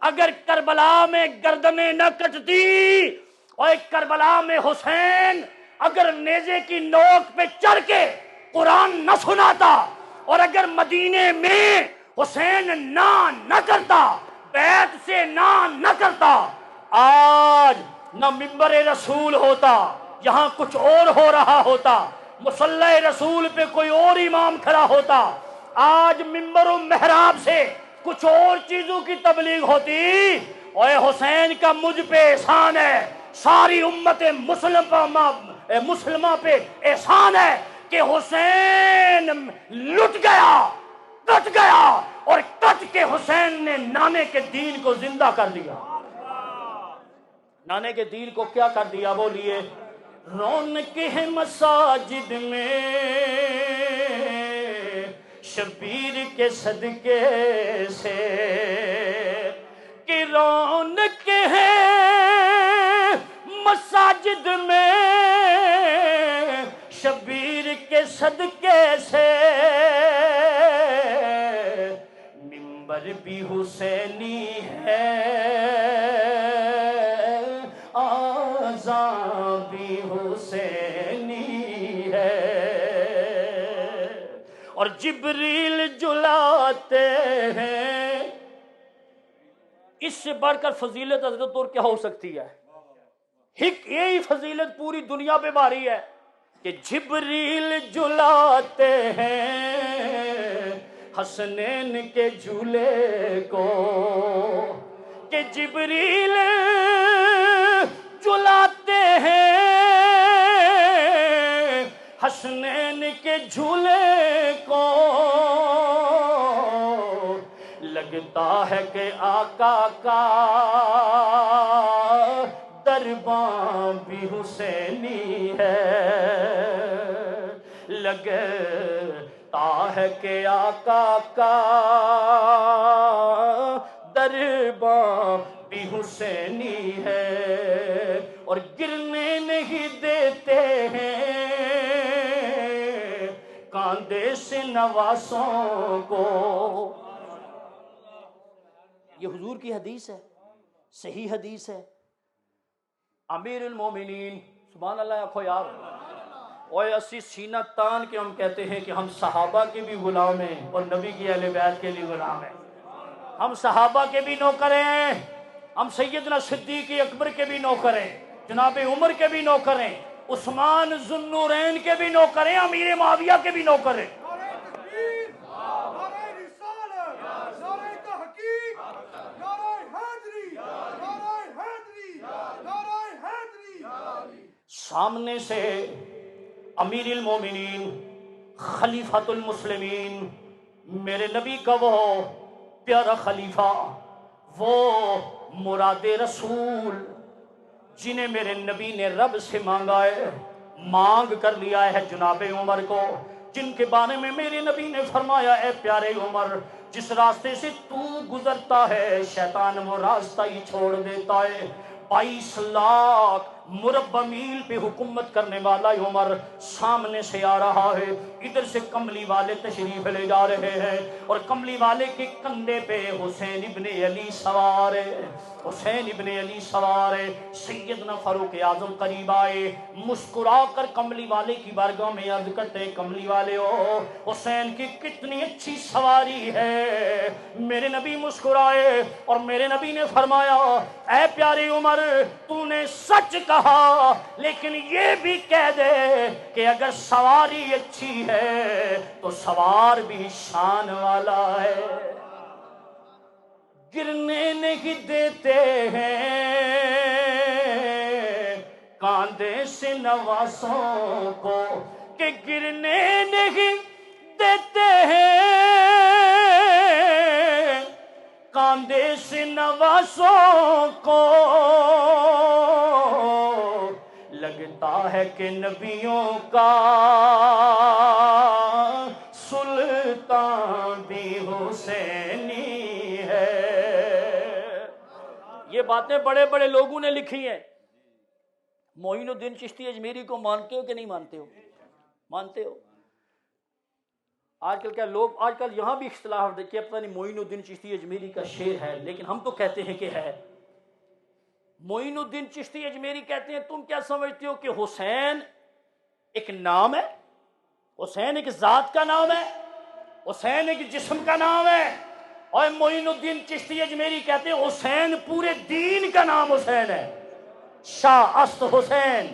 اگر کربلا میں گردنیں نہ کٹتی اور کربلا میں حسین اگر نیزے کی نوک پہ چڑھ کے قرآن نہ سناتا، اور اگر مدینے میں حسین نہ کرتا، بیت سے نہ کرتا، آج نہ ممبر رسول ہوتا، یہاں کچھ اور ہو رہا ہوتا، مصلی رسول پہ کوئی اور امام کھڑا ہوتا، آج ممبر و محراب سے کچھ اور چیزوں کی تبلیغ ہوتی۔ اوے حسین کا مجھ پہ احسان ہے، ساری امت مسلمہ پہ احسان ہے کہ حسین لٹ گیا، کٹ گیا، اور کٹ کے حسین نے نانے کے دین کو زندہ کر دیا۔ نانے کے دین کو کیا کر دیا؟ بولیے۔ رونق ہے مساجد میں شبیر کے صدقے سے، کہ رونق ہے مساجد میں شبیر کے صدقے سے، ممبر بھی حسینی ہے، آذان بھی حسینی ہے، اور جبریل جلاتے ہیں۔ اس سے بڑھ کر فضیلت حضرت اور کیا ہو سکتی ہے؟ یہی فضیلت پوری دنیا پہ بھاری ہے کہ جبریل جلاتے ہیں حسنین کے جھولے کو، کہ جبریل جلاتے ہیں حسنین کے جھولے کو، لگتا ہے کہ آقا کا دربان بھی حسینی ہے، لگتا ہے کہ آقا کا دربان بھی حسینی ہے، اور گرنے نہیں دیتے ہیں کاندھے سے نواسوں کو۔ یہ حضور کی حدیث ہے، صحیح حدیث ہے۔ امیر المومنین، سبحان اللہ آخو یار، اوے اسی سینہ تان کے ہم کہتے ہیں کہ ہم صحابہ کے بھی غلام ہیں اور نبی کی اہل بیت کے بھی غلام ہیں۔ ہم صحابہ کے بھی نوکر ہیں، ہم سیدنا صدیق اکبر کے بھی نوکر ہیں، جناب عمر کے بھی نوکر ہیں، عثمان ذو النورین کے بھی نوکر ہیں، امیر معاویہ کے بھی نوکر ہیں۔ سامنے سے امیر المومنین خلیفۃ المسلمین میرے نبی کا وہ پیارا خلیفہ، وہ مراد رسول جنہیں میرے نبی نے رب سے مانگا ہے، مانگ کر لیا ہے جناب عمر کو، جن کے بارے میں میرے نبی نے فرمایا اے پیارے عمر، جس راستے سے تو گزرتا ہے شیطان وہ راستہ ہی چھوڑ دیتا ہے۔ 22 لاکھ مربع میل پہ حکومت کرنے والا عمر سامنے سے آ رہا ہے، ادھر سے کملی والے تشریف لے جا رہے ہیں، اور کملی والے کے کندھے پہ حسین ابن علی سوار ہے، حسین ابن علی سوار ہے۔ سیدنا فاروق اعظم قریب آئے، مسکرا کر کملی والے کی بارگاہ میں عرض کرتے کملی والے ہو، حسین کی کتنی اچھی سواری ہے۔ میرے نبی مسکرائے اور میرے نبی نے فرمایا اے پیارے عمر، تو نے سچ کہا، لیکن یہ بھی کہہ دے کہ اگر سواری اچھی ہے تو سوار بھی شان والا ہے۔ گرنے نہیں دیتے ہیں کاندھے سے نواسوں کو، کہ گرنے نہیں دیتے ہیں کاندھے سے نواسوں کو، ہے کہ نبیوں کا سلطان بھی حسینی ہے. یہ باتیں بڑے بڑے لوگوں نے لکھی ہیں. معین الدین چشتی اجمیری کو مانتے ہو کہ نہیں مانتے ہو؟ مانتے ہو؟ آج کل کیا لوگ آج کل یہاں بھی اختلاف دیکھیں، پتہ نہیں معین الدین چشتی اجمیری کا شعر ہے لیکن ہم تو کہتے ہیں کہ ہے. معین الدین چشتی اجمیری کہتے ہیں تم کیا سمجھتے ہو کہ حسین ایک نام ہے؟ حسین ایک ذات کا نام ہے؟ حسین ایک جسم کا نام ہے؟ اور معین الدین چشتی اجمیری کہتے ہیں حسین پورے دین کا نام حسین ہے. شاہ است حسین،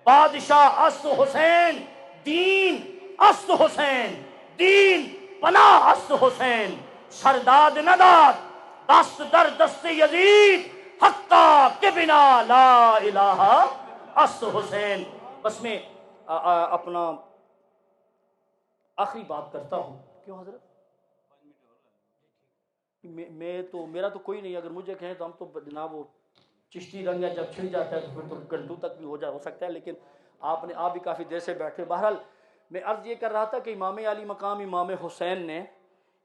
بادشاہ است حسین، دین است حسین، دین پناہ است حسین، سرداد نداد دست در دست یزید حقا کے بنا لا الہ است حسین. بس میں اپنا آخری بات کرتا ہوں. کیوں حضرت؟ میرا تو کوئی نہیں. اگر مجھے کہیں تو ہم تو جناب وہ چشتی رنگ ہے، جب چھڑ جاتا ہے تو پھر تو گھنٹوں تک بھی ہو سکتا ہے، لیکن آپ بھی کافی دیر سے بیٹھے. بہرحال میں عرض یہ کر رہا تھا کہ امام علی مقام امام حسین نے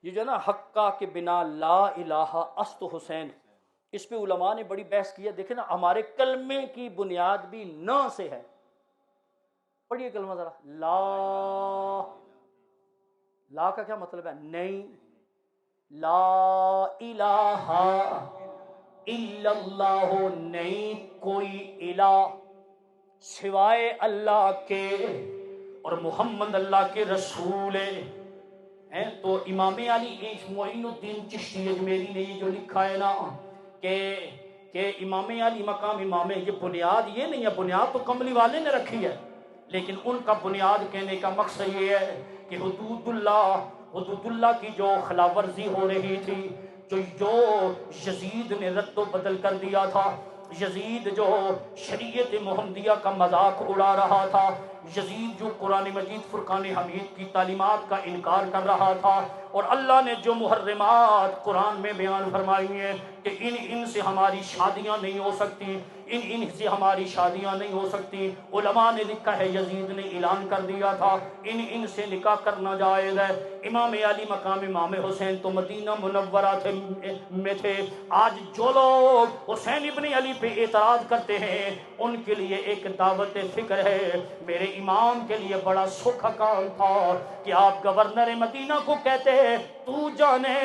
یہ جو ہے نا حقا کے بنا لا الہ است حسین، اس پہ علماء نے بڑی بحث کی ہے. دیکھیں نا ہمارے کلمے کی بنیاد بھی نا سے ہے. پڑھیے کلمہ ذرا. لا کا کیا مطلب ہے؟ نہیں. لا الہ الا اللہ، نہیں کوئی الہ سوائے اللہ کے، اور محمد اللہ کے رسول ہیں. تو امام علی معین الدین چشتی اجمیری نے یہ جو لکھا ہے نا کہ امام علی مقام امام، یہ بنیاد یہ نہیں ہے، بنیاد تو کملی والے نے رکھی ہے، لیکن ان کا بنیاد کہنے کا مقصد یہ ہے کہ حدود اللہ کی جو خلاف ورزی ہو رہی تھی، جو یزید نے رد و بدل کر دیا تھا، یزید جو شریعت محمدیہ کا مذاق اڑا رہا تھا، یزید جو قرآن مجید فرقان حمید کی تعلیمات کا انکار کر رہا تھا، اور اللہ نے جو محرمات قرآن میں بیان فرمائی ہیں کہ ان سے ہماری شادیاں نہیں ہو سکتی، ان سے ہماری شادیاں نہیں ہو سکتی. علماء نے لکھا ہے یزید نے اعلان کر دیا تھا ان سے نکاح کرنا جائز ہے. امام علی مقام امام حسین تو مدینہ منورہ میں تھے. آج جو لوگ حسین ابن علی پہ اعتراض کرتے ہیں ان کے لیے ایک دعوت فکر ہے. میرے امام کے لیے بڑا سکھ کام تھا کہ آپ گورنر مدینہ کو کہتے تو جانے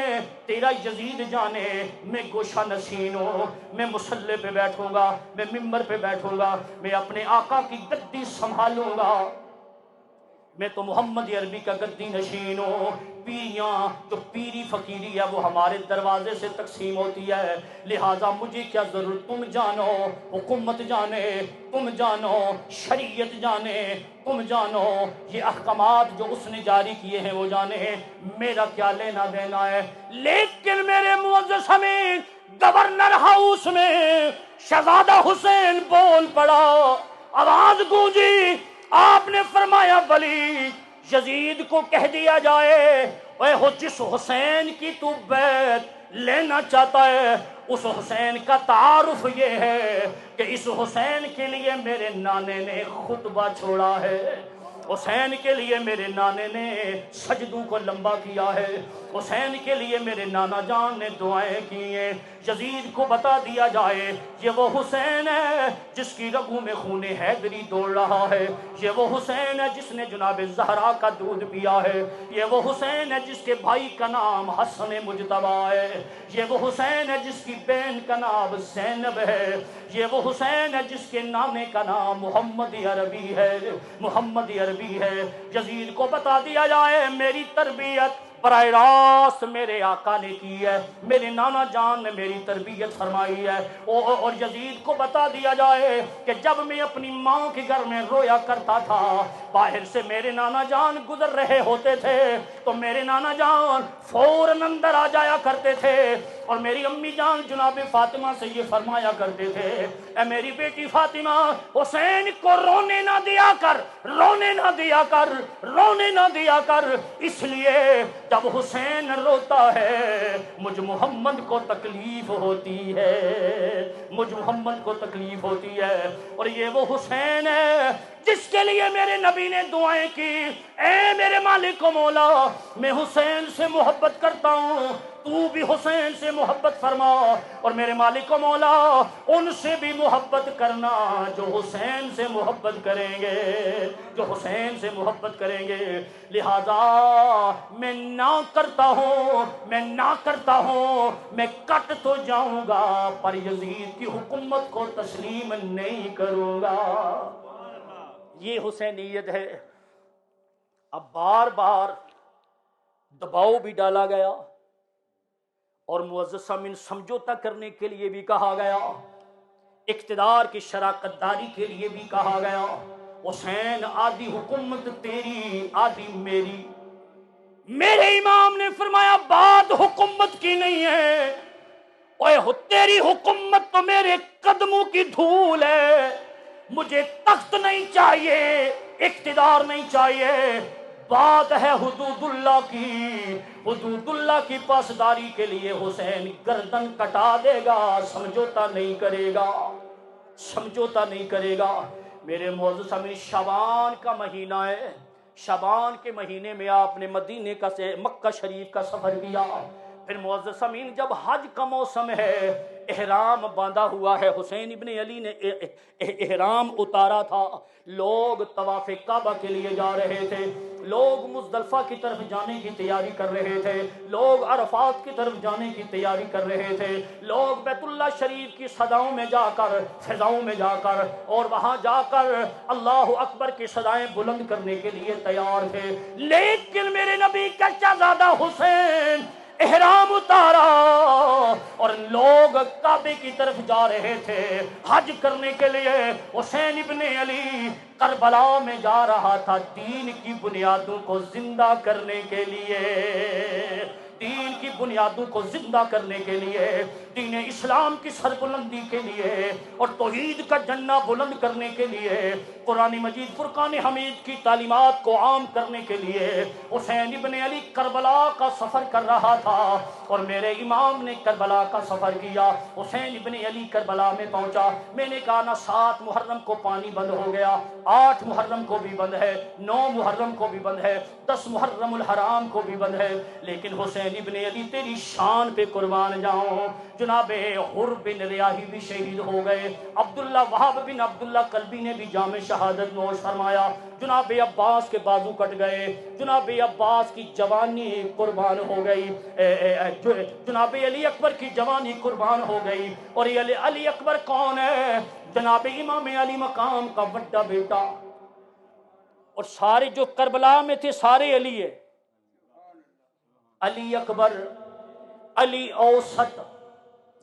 تیرا یزید جانے، میں گوشہ نشین ہوں، میں مصلی پہ بیٹھوں گا، میں ممبر پہ بیٹھوں گا، میں اپنے آقا کی گدی سنبھالوں گا، میں تو محمد عربی کا گدی نشین ہوں. پیریاں جو پیری فقیری ہے وہ ہمارے دروازے سے تقسیم ہوتی ہے، لہٰذا مجھے کیا ضرورت، تم جانو حکومت جانے، تم جانو شریعت جانے، تم جانو یہ احکامات جو اس نے جاری کیے ہیں وہ جانے، میرا کیا لینا دینا ہے. لیکن میرے معزز امین گورنر ہاؤس میں شہزادہ حسین بول پڑا، آواز گونجی، آپ نے فرمایا ولی یزید کو کہہ دیا جائے اے ہو جس حسین کی تو بیعت لینا چاہتا ہے اس حسین کا تعارف یہ ہے کہ اس حسین کے لیے میرے نانے نے خطبہ چھوڑا ہے، حسین کے لیے میرے نانے نے سجدوں کو لمبا کیا ہے، حسین کے لیے میرے نانا جان نے دعائیں کی ہیں. یزید کو بتا دیا جائے یہ وہ حسین ہے جس کی رگوں میں خون حیدری دوڑ رہا ہے، یہ وہ حسین ہے جس نے جناب زہرا کا دودھ پیا ہے، یہ وہ حسین ہے جس کے بھائی کا نام حسن مجتبی ہے، یہ وہ حسین ہے جس کی بہن کا نام زینب ہے، یہ وہ حسین ہے جس کے نانے کا نام محمد عربی ہے، محمد عربی ہے. یزید کو بتا دیا جائے میری تربیت براہ راست میرے آقا نے کی ہے، میرے نانا جان نے میری تربیت فرمائی ہے. اور یزید کو بتا دیا جائے کہ جب میں اپنی ماں کے گھر میں رویا کرتا تھا، باہر سے میرے نانا جان گزر رہے ہوتے تھے تو میرے نانا جان فوراً اندر آ جایا کرتے تھے، اور میری امی جان جناب فاطمہ سے یہ فرمایا کرتے تھے اے میری بیٹی فاطمہ حسین کو رونے نہ دیا کر، رونے نہ دیا کر، رونے نہ دیا کر، اس لیے جب حسین روتا ہے مجھ محمد کو تکلیف ہوتی ہے، مجھ محمد کو تکلیف ہوتی ہے۔ اور یہ وہ حسین ہے جس کے لیے میرے نبی نے دعائیں کی، اے میرے مالک و مولا، میں حسین سے محبت کرتا ہوں، تو بھی حسین سے محبت فرما، اور میرے مالک و مولا ان سے بھی محبت کرنا جو حسین سے محبت کریں گے، جو حسین سے محبت کریں گے۔ لہذا میں نہ کرتا ہوں، میں نہ کرتا ہوں، میں کٹ تو جاؤں گا پر یزید کی حکومت کو تسلیم نہیں کروں گا۔ یہ حسینیت ہے۔ اب بار بار دباؤ بھی ڈالا گیا اور معزز سامعین سمجھوتا کرنے کے لیے بھی کہا گیا، اقتدار کی شراکت داری کے لیے بھی کہا گیا، حسین آدھی حکومت تیری آدھی میری۔ میرے امام نے فرمایا بات حکومت کی نہیں ہے، اوے تیری حکومت تو میرے قدموں کی دھول ہے، مجھے تخت نہیں چاہیے، اقتدار نہیں چاہیے، بات ہے حدود اللہ کی، حدود اللہ کی پاسداری کے لیے حسین گردن کٹا دے گا، سمجھوتا نہیں کرے گا، سمجھوتا نہیں کرے گا۔ میرے معزز سامعین، شعبان کا مہینہ ہے، شعبان کے مہینے میں آپ نے مدینے کا سے مکہ شریف کا سفر کیا، پھر معزز سامعین جب حج کا موسم ہے، احرام باندھا ہوا ہے، حسین ابن علی نے احرام اتارا تھا، لوگ طواف کعبہ کے لیے جا رہے تھے، لوگ مزدلفہ کی طرف جانے کی تیاری کر رہے تھے، لوگ عرفات کی طرف جانے کی تیاری کر رہے تھے، لوگ بیت اللہ شریف کی صداؤں میں جا کر، فضاؤں میں جا کر اور وہاں جا کر اللہ اکبر کی صدائیں بلند کرنے کے لیے تیار تھے، لیکن میرے نبی کا شہزادہ حسین احرام اتارا اور لوگ کعبے کی طرف جا رہے تھے حج کرنے کے لیے۔ حسین ابن علی کربلا میں جا رہا تھا دین کی بنیادوں کو زندہ کرنے کے لیے، دین کی بنیادوں کو زندہ کرنے کے لیے، دین اسلام کی سربلندی کے لیے اور توحید کا جھنڈا بلند کرنے کے لیے، قرآن مجید فرقان حمید کی تعلیمات کو عام کرنے کے لیے حسین ابن علی کربلا کا سفر کر رہا تھا، اور میرے امام نے کربلا کا سفر کیا۔ حسین ابن علی کربلا میں پہنچا، میں نے کہا نا 7 محرم کو پانی بند ہو گیا، 8 محرم کو بھی بند ہے، 9 محرم کو بھی بند ہے، 10 محرم الحرام کو بھی بند ہے، لیکن حسین ابن علی تیری شان پہ قربان جاؤں، جناب حر بن ریاحی بھی شہید ہو گئے، عبداللہ وہاب بن عبداللہ قلبی نے بھی جام شہادت نوش فرمایا، جناب عباس کے بازو کٹ گئے، جناب عباس کی جوانی قربان ہو گئی، جناب علی اکبر کی جوانی قربان ہو گئی، اور یہ علی اکبر کون ہے؟ جناب امام علی مقام کا بڑا بیٹا، اور سارے جو کربلا میں تھے سارے علی ہے، علی اکبر، علی اوسط،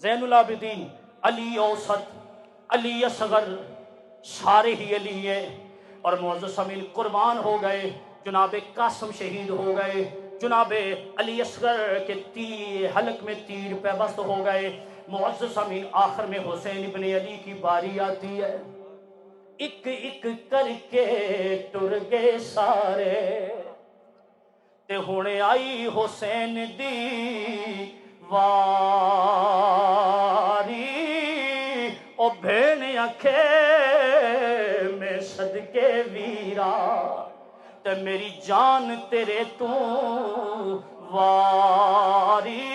زین العابدین، علی اوسط، علی اصغر، سارے ہی علی ہیں، اور معزز سامعین قربان ہو گئے، جناب قاسم شہید ہو گئے، جناب علی اصغر کے حلق میں تیر پیوست ہو گئے، معزز سامعین آخر میں حسین ابن علی کی باری آتی ہے، ایک ایک کر کے ٹر گئے سارے تے ہونے آئی حسین دی واری، او بھین اکھے میں صدقے ویرا تے میری جان تیرے تو واری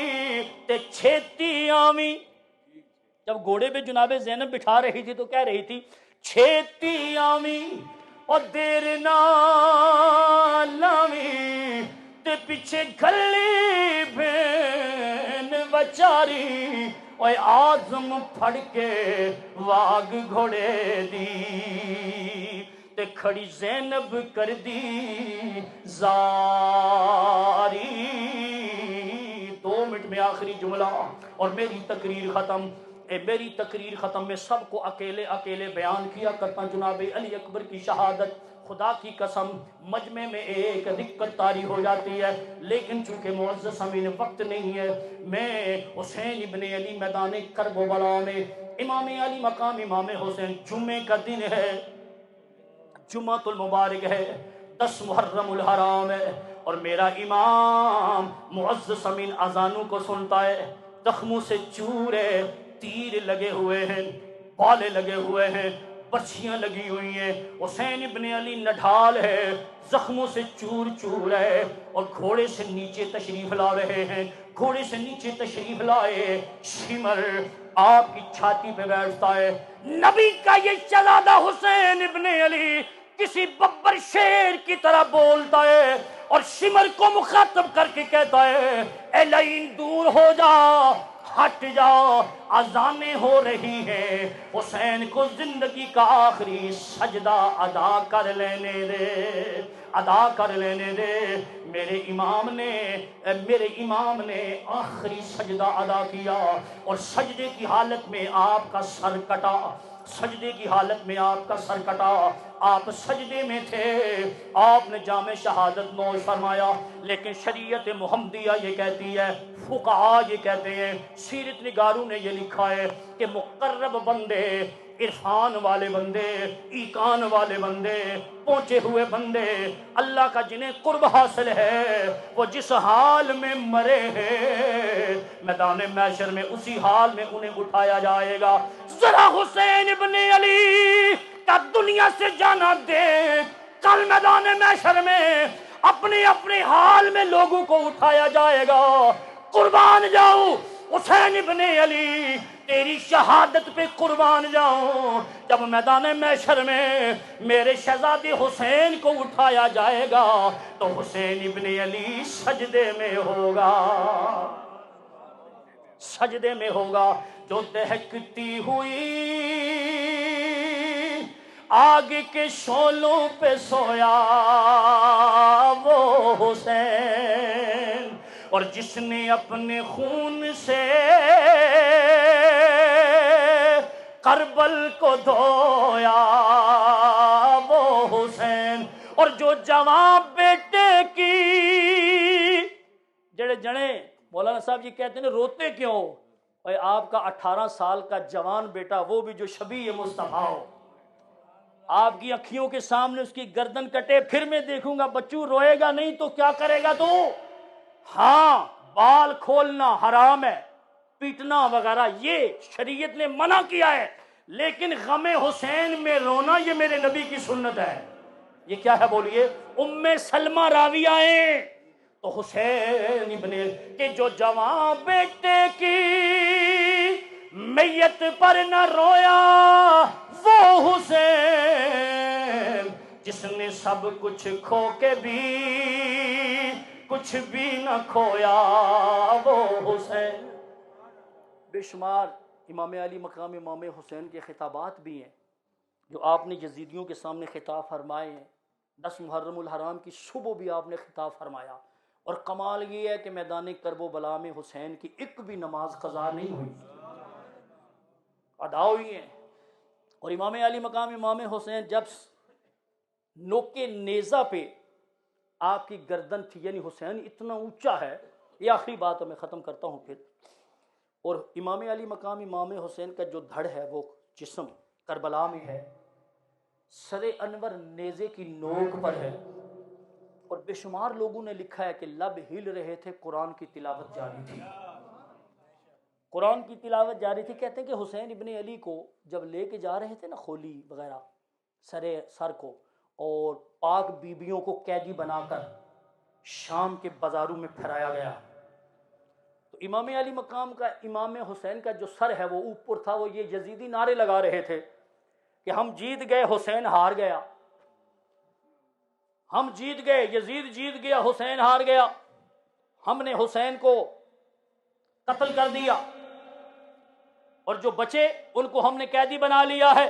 تے چھیتی آویں۔ جب گھوڑے پہ جناب زینب بٹھا رہی تھی تو کہہ رہی تھی چھیتی آویں اور دیر نہ لاویں تے پیچھے گھلی بین بچاری، اوے آزم پھڑ کے واگ گھوڑے دی تے کھڑی زینب کر دی زاری۔ 2 منٹ میں آخری جملہ اور میری تقریر ختم۔ میری تقریر ختم، میں سب کو اکیلے اکیلے بیان کیا کرتا جناب علی اکبر کی شہادت، خدا کی قسم مجمع میں ایک دقت طاری ہو جاتی ہے، لیکن چونکہ معزز سامعین وقت نہیں ہے، میں حسین ابن علی میدان کرب و بلا میں امام علی مقام امام حسین، جمعے کا دن ہے، جمعۃ المبارک ہے، 10 محرم الحرام ہے، اور میرا امام معزز سمین اذانوں کو سنتا ہے، زخموں سے چورے، تیر لگے ہوئے ہیں، بالے لگے ہوئے ہیں، برچھیاں لگی ہوئی ہیں، حسین ابن علی نڈھال ہے، زخموں سے چور چور ہے، اور گھوڑے سے نیچے تشریف لا رہے ہیں، گھوڑے سے نیچے تشریف لائے، شمر آپ کی چھاتی پہ بیٹھتا ہے، نبی کا یہ شہزادہ حسین ابن علی کسی ببر شیر کی طرح بولتا ہے، اور شمر کو مخاطب کر کے کہتا ہے اے لعین دور ہو جا، ہٹ جا، اذانیں ہو رہی ہیں، حسین کو زندگی کا آخری سجدہ ادا کر لینے دے، ادا کر لینے دے۔ میرے امام نے آخری سجدہ ادا کیا، اور سجدے کی حالت میں آپ کا سر کٹا، سجدے کی حالت میں آپ کا سر کٹا، آپ سجدے میں تھے، آپ نے جام شہادت نوش فرمایا، لیکن شریعت محمدیہ یہ کہتی ہے، فقہاء یہ کہتے ہیں، سیرت نگاروں نے یہ لکھا ہے کہ مقرب بندے، عرفان والے بندے، ایقان والے بندے، پہنچے ہوئے بندے، اللہ کا جنہیں قرب حاصل ہے، وہ جس حال میں مرے ہیں میدان محشر میں اسی حال میں انہیں اٹھایا جائے گا۔ ذرا حسین ابن علی کا دنیا سے جانا دیکھ، کل میدان محشر میں اپنے اپنے حال میں لوگوں کو اٹھایا جائے گا۔ قربان جاؤں حسین ابن علی، تیری شہادت پہ قربان جاؤں، جب میدان محشر میں میرے شہزادے حسین کو اٹھایا جائے گا تو حسین ابن علی سجدے میں ہوگا، سجدے میں ہوگا۔ جو دہکتی ہوئی آگ کے شعلوں پہ سویا وہ حسین، اور جس نے اپنے خون سے کربل کو دھویا وہ حسین، اور جو جوان بیٹے کی جڑے جنے مولانا صاحب جی کہتے ہیں روتے کیوں؟ اور آپ کا 18 سال کا جوان بیٹا، وہ بھی جو شبیہ مصطفیٰ ہو، آپ کی اکھیوں کے سامنے اس کی گردن کٹے، پھر میں دیکھوں گا بچوں روئے گا نہیں تو کیا کرے گا تو؟ ہاں، بال کھولنا حرام ہے، پیٹنا وغیرہ یہ شریعت نے منع کیا ہے، لیکن غم حسین میں رونا یہ میرے نبی کی سنت ہے۔ یہ کیا ہے بولیے؟ ام سلمہ راویہ ہیں تو حسین ابن کہ جو جوان بیٹے کی میت پر نہ رویا وہ حسین، جس نے سب کچھ کھو کے بھی کچھ بھی نہ کھویا وہ حسین۔ بے شمار امام علی مقام امام حسین کے خطابات بھی ہیں جو آپ نے یزیدیوں کے سامنے خطاب فرمائے ہیں۔ 10 محرم الحرام کی صبح بھی آپ نے خطاب فرمایا، اور کمال یہ ہے کہ میدان کرب و بلا میں حسین کی ایک بھی نماز قضا نہیں ہوئی، ادا ہوئی ہیں۔ اور امام علی مقام امام حسین جب نوکے نیزہ پہ آپ کی گردن تھی، یعنی حسین اتنا اونچا ہے، یہ آخری بات ہے میں ختم کرتا ہوں پھر، اور امام علی مقام امام حسین کا جو دھڑ ہے وہ جسم کربلا میں ہے، سر انور نیزے کی نوک پر ہے، اور بے شمار لوگوں نے لکھا ہے کہ لب ہل رہے تھے، قرآن کی تلاوت جاری تھی، قرآن کی تلاوت جاری تھی۔ کہتے ہیں کہ حسین ابن علی کو جب لے کے جا رہے تھے نا خولی وغیرہ سر کو، اور پاک بیبیوں کو قیدی بنا کر شام کے بازاروں میں پھرایا گیا، تو امام علی مقام کا امام حسین کا جو سر ہے وہ اوپر تھا، وہ یہ یزیدی نعرے لگا رہے تھے کہ ہم جیت گئے، حسین ہار گیا، ہم جیت گئے، یزید جیت گیا، حسین ہار گیا، ہم نے حسین کو قتل کر دیا، اور جو بچے ان کو ہم نے قیدی بنا لیا ہے۔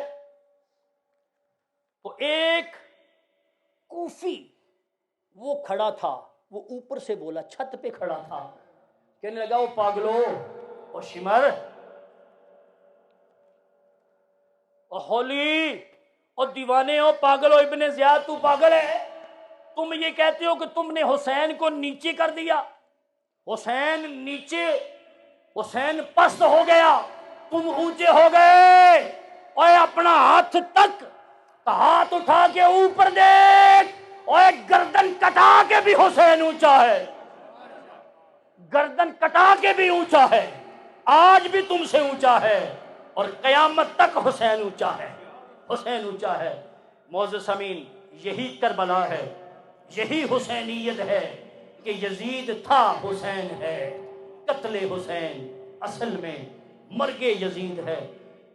تو ایک کوفی وہ کھڑا تھا، وہ اوپر سے بولا، چھت پہ کھڑا تھا، کہنے لگا وہ پاگلو، اور شمر، اور ہولی، اور دیوانے، اور پاگل، ہو ابن زیاد تو پاگل ہے، تم یہ کہتے ہو کہ تم نے حسین کو نیچے کر دیا، حسین نیچے، حسین پست ہو گیا، تم اونچے ہو گئے، اور اپنا ہاتھ تک، ہاتھ اٹھا کے اوپر دیکھ، اور ایک گردن کٹا کے بھی حسین اونچا ہے، گردن کٹا کے بھی اونچا ہے، آج بھی تم سے اونچا ہے، اور قیامت تک حسین اونچا ہے، حسین اونچا ہے۔ معزز سامعین، یہی کربلا ہے، یہی حسینیت ہے کہ یزید تھا، حسین ہے۔ قتل حسین اصل میں مرگ یزید ہے۔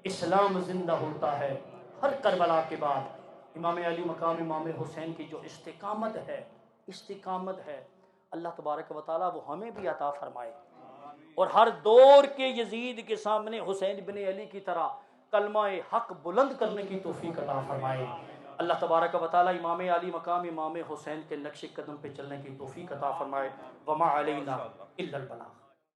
اسلام زندہ ہوتا ہے ہر کربلا کے بعد۔ امام علی مقام امام حسین کی جو استقامت ہے، اللہ تبارک و تعالیٰ وہ ہمیں بھی عطا فرمائے، اور ہر دور کے یزید کے سامنے حسین بن علی کی طرح کلمہ حق بلند کرنے کی توفیق عطا فرمائے۔ اللہ تبارک و تعالیٰ امام علی مقام امام حسین کے نقش قدم پہ چلنے کی توفیق عطا فرمائے۔ وما علینا الا البلاغ۔